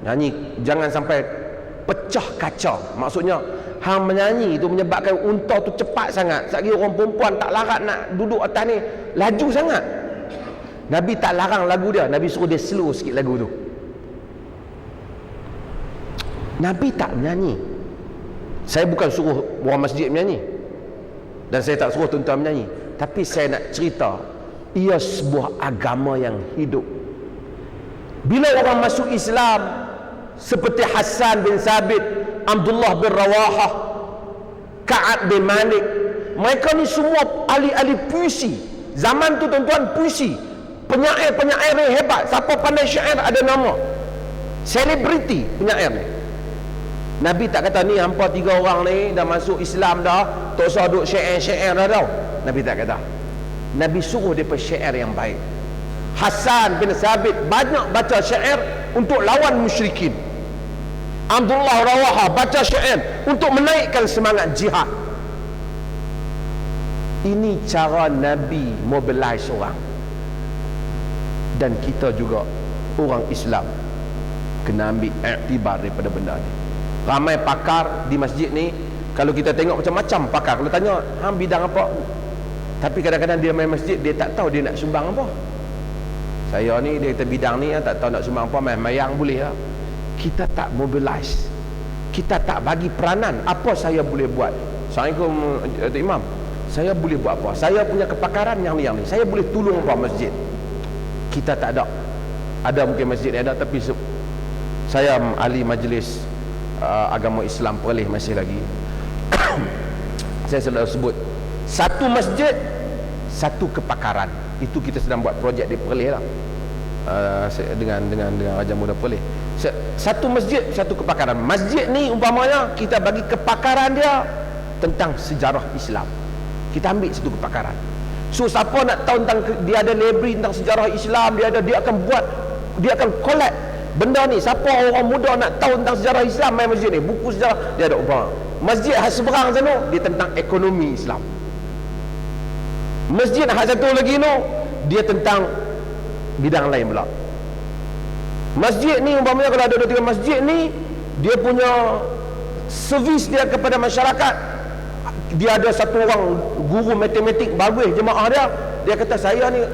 nyanyi, jangan sampai pecah kaca. Maksudnya hang menyanyi itu menyebabkan unta tu cepat sangat. Sekali orang perempuan tak larat nak duduk atas ni, laju sangat. Nabi tak larang lagu dia, Nabi suruh dia slow sikit lagu tu. Nabi tak menyanyi. Saya bukan suruh orang masjid menyanyi, dan saya tak suruh tuan-tuan menyanyi, tapi saya nak cerita ia sebuah agama yang hidup. Bila orang masuk Islam seperti Hassan bin Sabit, Abdullah bin Rawahah, Ka'ab bin Malik, mereka ni semua ahli-ahli puisi. Zaman tu tuan-tuan, puisi, penyair-penyair yang hebat. Siapa pandai syair ada nama, selebriti penyair ni. Nabi tak kata ni hampa 3 orang ni dah masuk Islam dah, tak usah duk syair-syair dah tau. Nabi tak kata. Nabi suruh dia syair yang baik. Hassan bin Sabit banyak baca syair untuk lawan musyrikin. Abdullah Rawahah baca syair untuk menaikkan semangat jihad. Ini cara Nabi mobilize orang. Dan kita juga orang Islam kena ambil iktibar daripada benda ni. Ramai pakar di masjid ni, kalau kita tengok macam-macam pakar, kalau tanya hang bidang apa, tapi kadang-kadang dia main masjid, dia tak tahu dia nak sumbang apa. Saya ni, dia kata bidang ni tak tahu nak sumbang apa, main mayang boleh lah. Kita tak mobilize, kita tak bagi peranan. Apa saya boleh buat? Assalamualaikum Datuk Imam, saya boleh buat apa? Saya punya kepakaran yang ni, saya boleh tolong apa masjid. Kita tak ada. Ada mungkin masjid ada, tapi saya ahli majlis agama Islam Perlis masih lagi. Saya selalu sebut, satu masjid satu kepakaran. Itu kita sedang buat projek di Perlis lah, dengan Raja Muda Perlis. Satu masjid satu kepakaran. Masjid ni umpamanya kita bagi kepakaran dia tentang sejarah Islam, kita ambil satu kepakaran. So siapa nak tahu tentang, dia ada library tentang sejarah Islam, dia akan collect benda ni. Siapa orang muda nak tahu tentang sejarah Islam, main masjid ni, buku sejarah dia ada. Umpama masjid hak seberang sana, dia tentang ekonomi Islam. Masjid hak satu lagi tu, dia tentang bidang lain pula. Masjid ni umpamanya kalau ada 2-3 masjid ni, dia punya servis dia kepada masyarakat. Dia ada satu orang guru matematik bagus jemaah dia, dia kata saya ni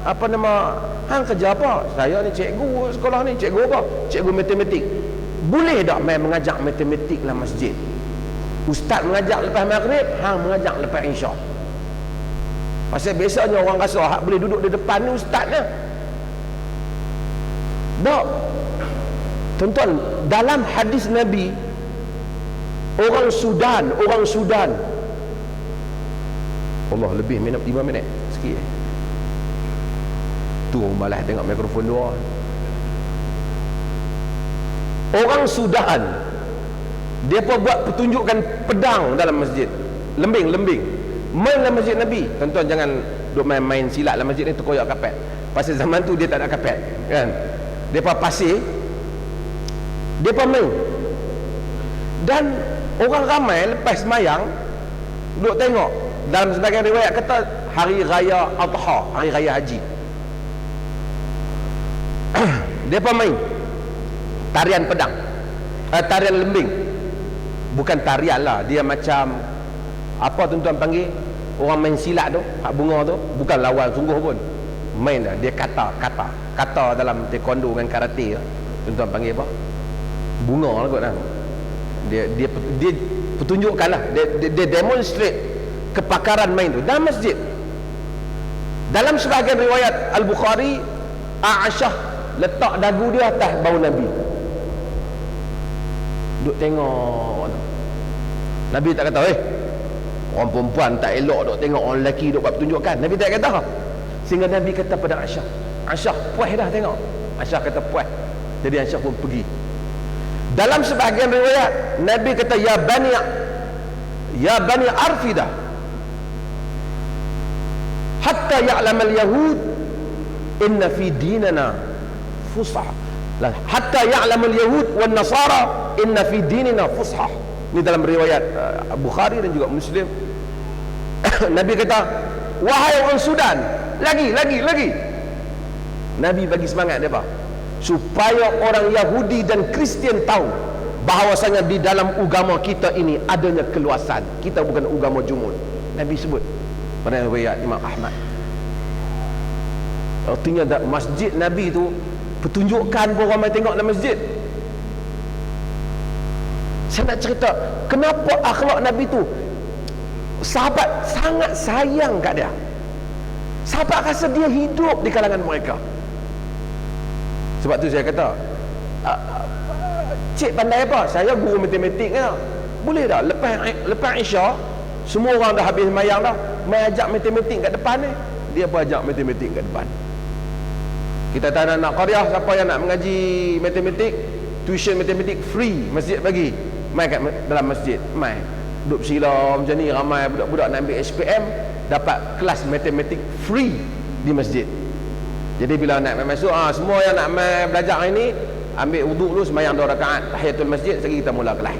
apa nama, hang kerja apa? Saya ni cikgu sekolah ni. Cikgu apa? Cikgu matematik. Boleh tak main mengajar matematik dalam masjid? Ustaz mengajar lepas maghrib, hang mengajar lepas isyak. Pasal biasanya orang rasa hak boleh duduk di depan ni ustaznya. Tak. Tuan-tuan, dalam hadis Nabi, orang Sudan Allah, lebih 5 minit sikit. Tu malah tengok mikrofon dua. Orang Sudan, dia pun buat pertunjukan pedang dalam masjid, lembing. main dalam masjid Nabi. Tuan-tuan jangan duk main silat dalam masjid ni, terkoyak kapet. Pasal zaman tu dia tak ada kapet kan, depa pasir, depa main. Dan orang ramai lepas semayang duk tengok. Dalam sebagian riwayat kata hari raya Adha, hari raya haji, depa main tarian pedang, tarian lembing. Bukan tarian lah, dia macam apa tuan-tuan panggil orang main silat tu, hak bunga tu, bukan lawan sungguh pun, main dah. Dia kata dalam taekwondo dengan karate, tuan-tuan panggil apa, bunga lah kot lah. Dia pertunjukkan lah, dia demonstrate kepakaran main tu dalam masjid. Dalam sebahagian riwayat Al-Bukhari, Aisyah letak dagu dia atas bahu Nabi, duk tengok. Nabi tak kata orang perempuan tak elok duk tengok orang lelaki duk buat pertunjukan. Nabi tak kata. Sehingga Nabi kata pada Aisyah, Aisyah puas dah tengok. Aisyah kata puas. Jadi Aisyah pun pergi. Dalam sebahagian riwayat Nabi kata ya bani Arfidah, hatta ya'lam al-yahud inna fi dinina fusah, hatta ya'lam al-yahud wan nasara inna fi dinina fusah. Ini dalam riwayat Bukhari dan juga Muslim. Nabi kata, wahai orang Sudan, lagi. Nabi bagi semangat mereka supaya orang Yahudi dan Kristian tahu bahawasanya di dalam agama kita ini adanya keluasan. Kita bukan agama jumud. Nabi sebut pada riwayat Imam Ahmad. Artinya masjid Nabi tu pertunjukan pun ramai tengok dalam masjid. Saya nak cerita kenapa akhlak Nabi tu, sahabat sangat sayang kat dia. Sahabat rasa dia hidup di kalangan mereka. Sebab tu saya kata, cik pandai apa? Saya guru matematik kan. Boleh tak lepas Isya semua orang dah habis semayang dah, mai ajak matematik kat depan ni. Dia pun ajak matematik kat depan. Kita tak nak qaryah, siapa yang nak mengaji matematik, tuition matematik free, masjid bagi. Mai kat dalam masjid, mai duduk sila macam ni, ramai budak-budak nak ambil SPM dapat kelas matematik free di masjid. Jadi bila nak masuk, semua yang nak belajar hari ni ambil wuduk dulu, sembahyang 2 rakaat tahiyatul masjid, sekali kita mula kelas.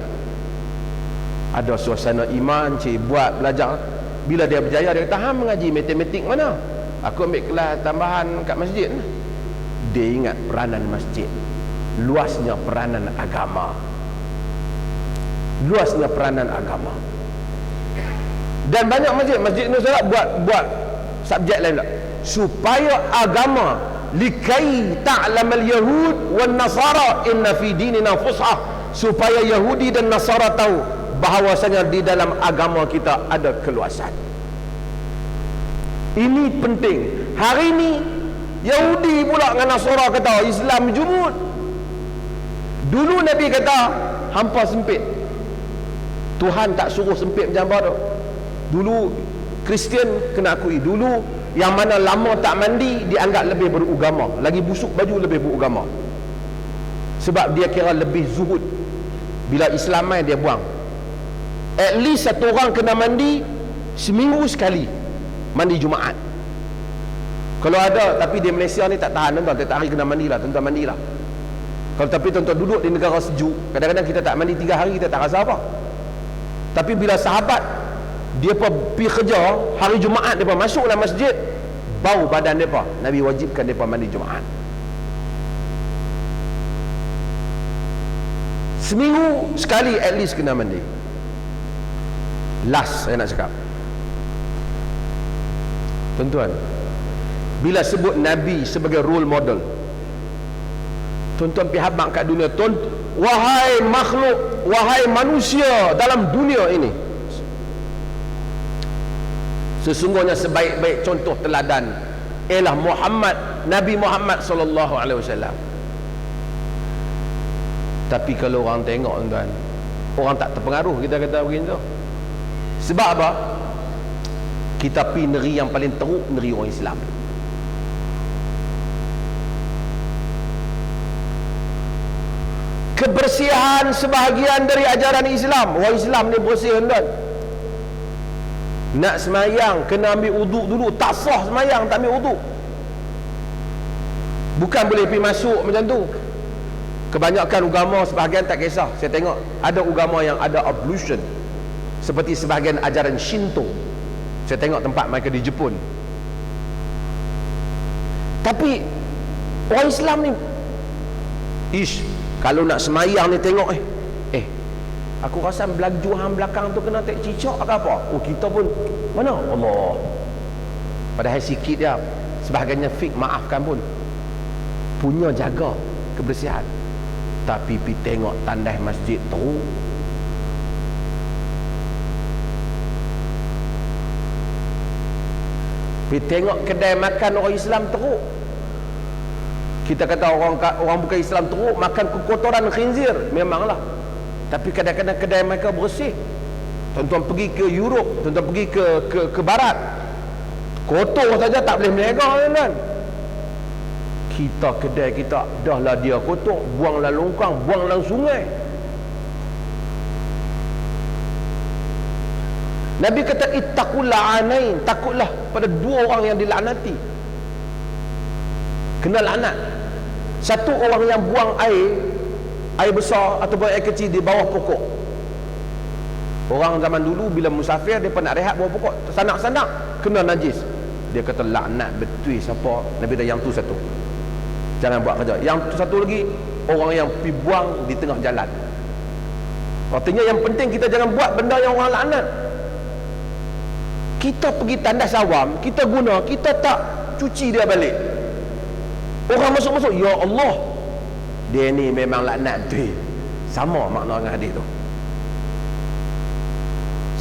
Ada suasana iman, buat belajar. Bila dia berjaya, dia kata, mengaji matematik mana? Aku ambil kelas tambahan kat masjid. Dia ingat peranan masjid, luasnya peranan agama, dan banyak masjid ni saudara buat subjek lain tak, supaya agama, likai ta'lamal yahud wan nasara inna fi dinina fusah, supaya Yahudi dan Nasara tahu bahawasanya di dalam agama kita ada keluasan. Ini penting. Hari ini Yahudi pula dengan Nasara kata Islam jumud. Dulu Nabi kata hampa sempit. Tuhan tak suruh sempit macam apa tu. Dulu Kristian kena akui, dulu yang mana lama tak mandi dianggap lebih beragama, lagi busuk baju lebih beragama, sebab dia kira lebih zuhud. Bila Islam mai dia buang. At least satu orang kena mandi seminggu sekali, mandi Jumaat. Kalau ada, tapi di Malaysia ni tak tahan tuan-tuan, tiap hari kena mandilah, tuan-tuan mandilah. Kalau tapi tuan-tuan duduk di negara sejuk, kadang-kadang kita tak mandi 3 hari kita tak rasa apa. Tapi bila sahabat dia pergi kerja hari Jumaat, dia masuk dalam masjid, bau badan dia, Nabi wajibkan dia mandi Jumaat. Seminggu sekali at least kena mandi. Last saya nak cakap, tuan-tuan, bila sebut Nabi sebagai role model, tuan-tuan pergi habaq kat dunia, wahai makhluk, wahai manusia dalam dunia ini, sesungguhnya sebaik-baik contoh teladan ialah Nabi Muhammad sallallahu alaihi wasallam. Tapi kalau orang tengok tuan, orang tak terpengaruh kita kata begitu. Sebab apa? Kita pergi negeri yang paling teruk, negeri orang Islam. Kebersihan sebahagian dari ajaran Islam. Orang Islam ni bersih tuan. Nak semayang kena ambil uduk dulu. Tak sah semayang tak ambil uduk. Bukan boleh pergi masuk macam tu. Kebanyakan agama sebahagian tak kisah. Saya tengok ada agama yang ada ablution, seperti sebahagian ajaran Shinto. Saya tengok tempat mereka di Jepun. Tapi orang Islam ni, kalau nak semayang ni tengok aku rasa belaju hang belakang tu kena tak cicak ke apa? Oh, kita pun mana? Allah. Padahal sikit dia. Sebahagiannya fik, maafkan pun. Punya jaga kebersihan. Tapi pi tengok tandas masjid teruk. Pi tengok kedai makan orang Islam teruk. Kita kata orang bukan Islam teruk makan kotoran khinzir, memanglah. Tapi kadang-kadang kedai mereka bersih. Tuan-tuan pergi ke Europe, tuan-tuan pergi ke barat, kotor saja tak boleh berniaga, kan? Kita kedai kita dah lah dia kotor, buanglah longkang, buanglah sungai. Nabi kata ittaqul la'anain, takutlah pada dua orang yang dilaknati. Kena laknat. Satu orang yang buang air besar ataupun air kecil di bawah pokok. Orang zaman dulu bila musafir dia nak rehat bawah pokok, sanak-sanak kena najis. Dia kata laknat betul siapa. Nabi dah yang tu satu, jangan buat kerja. Yang tu satu lagi, orang yang pergi buang di tengah jalan. Artinya yang penting kita jangan buat benda yang orang laknat. Kita pergi tandas awam, kita guna, kita tak cuci dia balik. Orang masuk-masuk, ya Allah, dia ni memang laknat tu. Sama makna dengan hadis tu.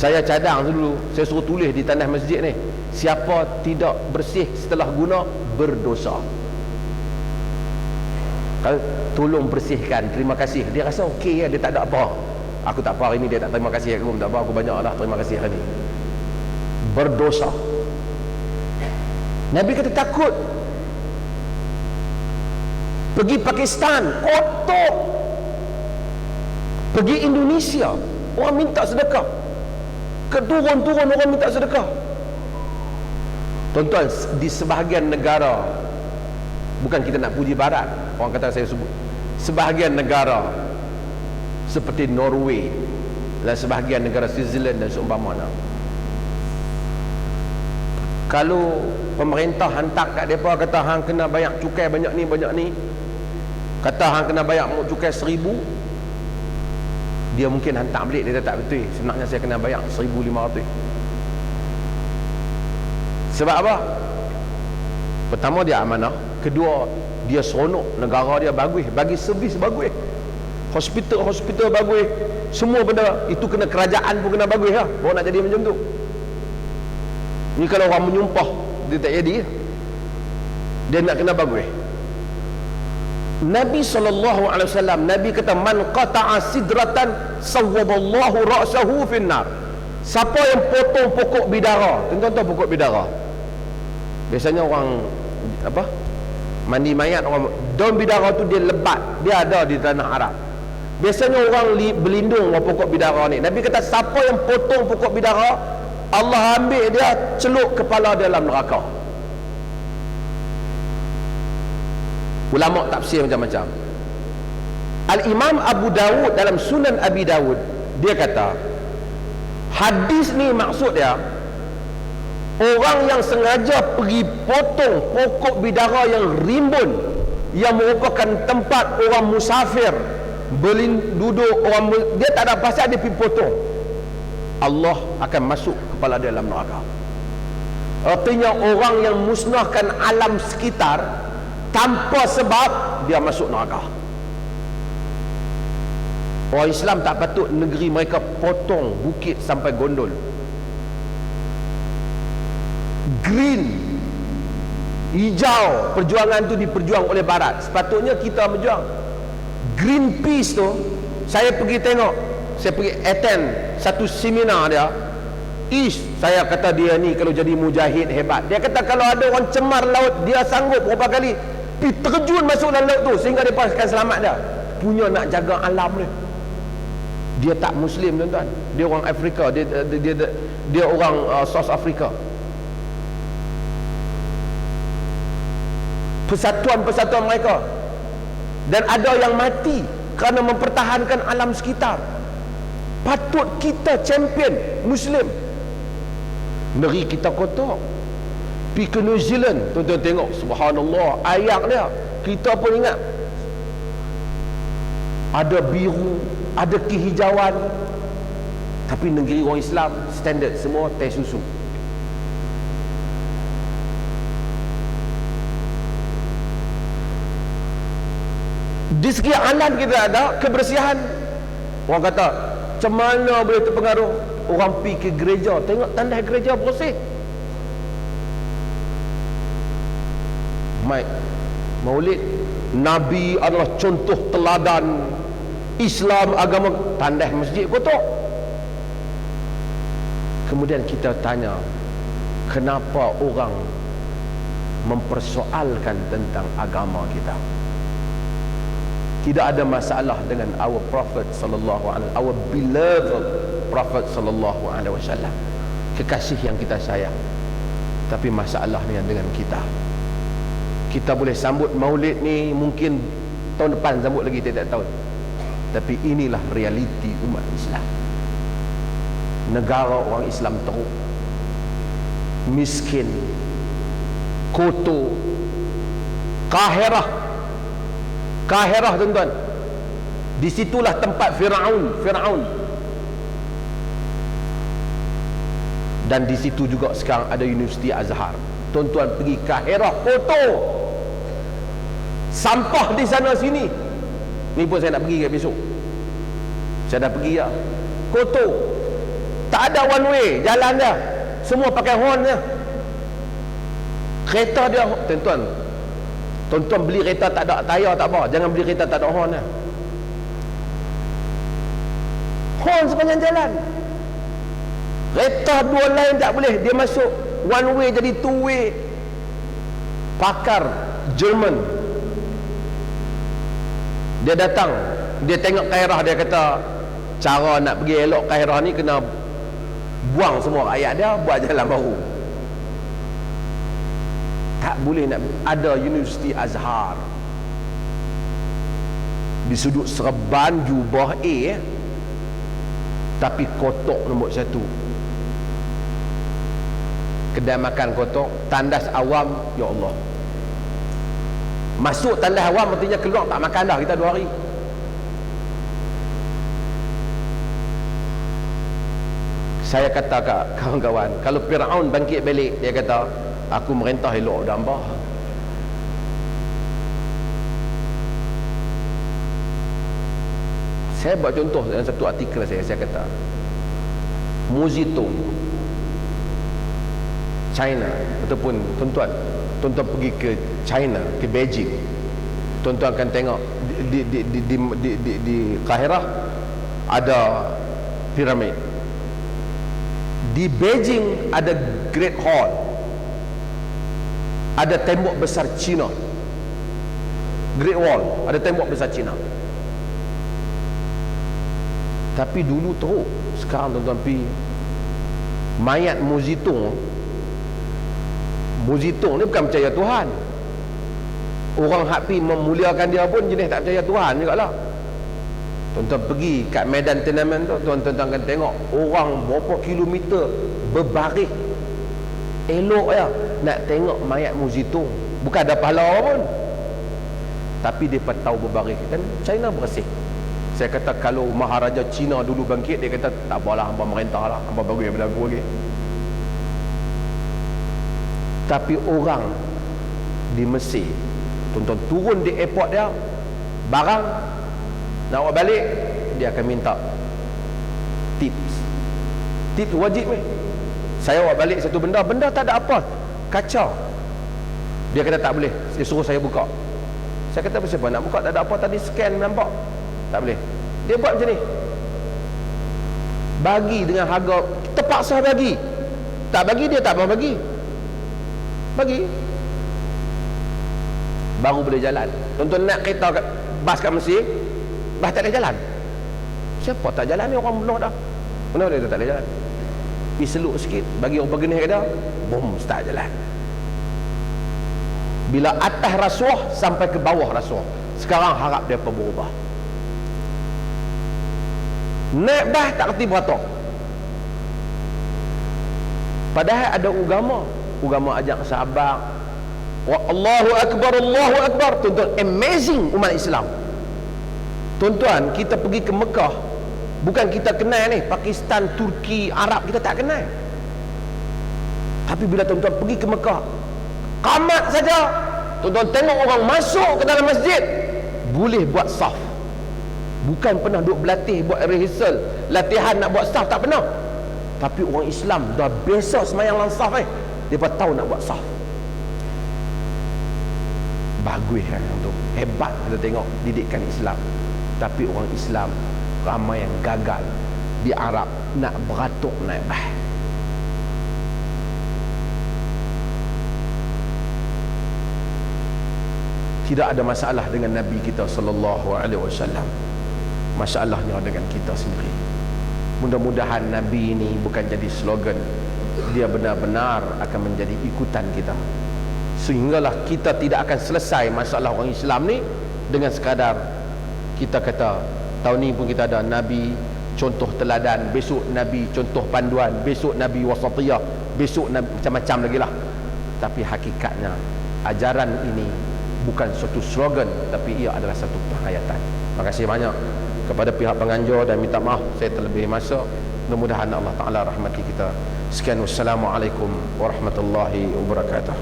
Saya cadang dulu, saya suruh tulis di tandas masjid ni, siapa tidak bersih setelah guna berdosa. Kalau tolong bersihkan, terima kasih. Dia rasa okey ya, dia tak ada apa. Aku tak apa hari ni, dia tak terima kasih aku, tak apa, aku banyak dah terima kasih hari ni. Berdosa. Nabi kata takut. Pergi Pakistan kotor, pergi Indonesia orang minta sedekah, keturun-turun orang minta sedekah. Tuan-tuan, di sebahagian negara, bukan kita nak puji barat, orang kata saya sebut, sebahagian negara seperti Norway dan sebahagian negara Switzerland dan seumpamanya, kalau pemerintah hantar kat mereka kata hang kena bayar cukai banyak ni, kata hang kena bayar cukai 1,000, dia mungkin hantar balik, dia tak betul, sebenarnya saya kena bayar 1,500. Sebab apa? Pertama dia amanah, kedua dia seronok, negara dia bagus, bagi servis bagus, hospital bagus, semua benda itu kena kerajaan pun kena bagus lah, baru nak jadi macam tu. Ni kalau orang menyumpah dia tak jadi, dia nak kena bagus. Nabi SAW, Nabi kata man qata'a sidratan sawwaballahu ra'sahu finnar. Siapa yang potong pokok bidara, tuan-tuan tahu pokok bidara, biasanya orang apa, mandi mayat, orang daun bidara tu dia lebat, dia ada di tanah Arab. Biasanya orang berlindung dengan pokok bidara ni. Nabi kata siapa yang potong pokok bidara, Allah ambil dia, celup kepala dalam neraka. Ulama tafsir macam-macam. Al-Imam Abu Dawud dalam Sunan Abi Dawud, dia kata hadis ni maksud dia orang yang sengaja pergi potong pokok bidara yang rimbun, yang merupakan tempat orang musafir duduk, orang dia tak ada pasal dia pergi potong, Allah akan masuk kepala dia dalam neraka. Artinya orang yang musnahkan alam sekitar tanpa sebab, dia masuk neraka. Orang Islam tak patut negeri mereka potong bukit sampai gondol. Green, hijau, perjuangan tu diperjuang oleh barat. Sepatutnya kita berjuang. Greenpeace tu, saya pergi tengok, saya pergi attend satu seminar dia. Saya kata dia ni kalau jadi mujahid hebat. Dia kata kalau ada orang cemar laut, dia sanggup berapa kali pergi terjun masuk dalam laut tu sehingga dia pastikan selamat dia. Punya nak jaga alam ni. Dia tak Muslim tuan-tuan, dia orang Afrika, dia orang South Africa. Persatuan-persatuan mereka, dan ada yang mati kerana mempertahankan alam sekitar. Patut kita champion Muslim. Negeri kita kotor. Pergi ke New Zealand, tuan-tuan tengok, subhanallah, ayak dia kita pun ingat. Ada biru, ada kehijauan, tapi negeri orang Islam standard semua teh susu. Di segi alam kita ada kebersihan. Orang kata macam mana boleh terpengaruh? Orang pergi ke gereja, tengok tandas gereja bersih. Maulid, Nabi adalah contoh teladan Islam, agama, tandas masjid kotor. Kemudian kita tanya, kenapa orang mempersoalkan tentang agama kita? Tidak ada masalah dengan our Prophet sallallahu alaihi wasallam, our beloved Prophet sallallahu alaihi wasallam, kekasih yang kita sayang. Tapi masalahnya dengan kita. Kita boleh sambut Maulid ni mungkin tahun depan sambut lagi, tidak tahu. Tapi inilah realiti umat Islam. Negara orang Islam teruk, miskin, kotor. Kahirah tuan-tuan, disitulah tempat Firaun. Dan di situ juga sekarang ada Universiti Azhar. Tuan-tuan pergi Kahirah, kotor, sampah di sana sini. Ni pun saya nak pergi kat besok. Saya dah pergi lah, kotor, tak ada one way, jalan dia semua pakai horn dia. Kereta dia, tuan-tuan beli kereta tak ada tayar tak apa, jangan beli kereta tak ada horn dia. Horn sepanjang jalan. Kereta dua lane tak boleh, dia masuk one way jadi two way. Pakar Jerman, dia datang, dia tengok Kairah, dia kata cara nak pergi elok Kairah ni kena buang semua rakyat dia, buat jalan baru. Tak boleh nak ada Universiti Azhar di sudut Serban, Jubah A, tapi kotor nombor satu. Kedai makan kotor, tandas awam, ya Allah. Masuk tandas awam artinya keluar tak makan dah kita 2 hari. Saya kata kat kawan-kawan, kalau Firaun bangkit balik, dia kata, aku merintah elok dambah. Saya buat contoh dalam satu artikel saya kata, Muzito China, ataupun tuan-tuan pergi ke China, ke Beijing, tuan-tuan akan tengok di Kahirah ada piramid. Di Beijing ada Great Hall, ada tembok besar Cina, Great Wall, ada tembok besar Cina. Tapi dulu teruk. Sekarang tuan-tuan pergi mayat Muzitong ni bukan percaya Tuhan. Orang hak pergi memuliakan dia pun jenis tak percaya Tuhan juga lah. Tuan-tuan pergi kat medan Tiananmen tu, tuan-tuan akan tengok orang berapa kilometer berbaris. Elok ya nak tengok mayat Muzitong. Bukan ada pahala pun, tapi dia tahu berbaris. Dan China bersih. Saya kata kalau Maharaja Cina dulu bangkit, dia kata tak apalah, hangpa merintah lah, hangpa bagus daripada aku lagi. Tapi orang di Mesir, tuan-tuan turun di airport dia, barang nak bawa balik, dia akan minta tips wajib ni. Saya bawa balik satu benda tak ada apa, kacau, dia kata tak boleh, dia suruh saya buka. Saya kata siapa nak buka, tak ada apa, tadi scan nampak, tak boleh. Dia buat macam ni, bagi dengan harga, terpaksa bagi. Tak bagi, dia tak mau bagi, baru boleh jalan. Tuan-tuan nak kereta bas kat Mesir, bas tak boleh jalan. Siapa tak jalan ni orang bunuh dah. Kenapa dia tak boleh jalan? Pergi seluk sikit, bagi orang bergenih ke dia, bom, start jalan. Bila atas rasuah sampai ke bawah rasuah, sekarang harap dia berubah. Naik bah tak kerti beratok. Padahal ada agama ajak sahabat. Allahu Akbar, Allahu Akbar. Tuan-tuan, amazing umat Islam. Tuan-tuan, kita pergi ke Mekah, bukan kita kenal ni Pakistan, Turki, Arab, kita tak kenal. Tapi bila tuan-tuan pergi ke Mekah, qamat saja, tuan-tuan tengok orang masuk ke dalam masjid, boleh buat saf. Bukan pernah duk berlatih, buat rehearsal, latihan nak buat saf, tak pernah. Tapi orang Islam dah biasa semayang dalam saf ni, mereka tahu nak buat saf. Bagus kan tu, hebat kita tengok didikan Islam. Tapi orang Islam ramai yang gagal di Arab nak beratuk naik bah. Tidak ada masalah dengan Nabi kita sallallahu alaihi wasallam. Masalahnya dengan kita sendiri. Mudah-mudahan Nabi ini bukan jadi slogan, dia benar-benar akan menjadi ikutan kita. Sehinggalah kita tidak akan selesai masalah orang Islam ni dengan sekadar kita kata tahun ni pun kita ada Nabi contoh teladan, besok Nabi contoh panduan, besok Nabi wasatiyah, besok Nabi macam-macam lagi lah. Tapi hakikatnya ajaran ini bukan suatu slogan, tapi ia adalah satu penghayatan. Terima kasih banyak kepada pihak penganjur dan minta maaf saya terlebih masa. Mudah-mudahan Allah Ta'ala rahmati kita. Sekian, wassalamualaikum warahmatullahi wabarakatuh.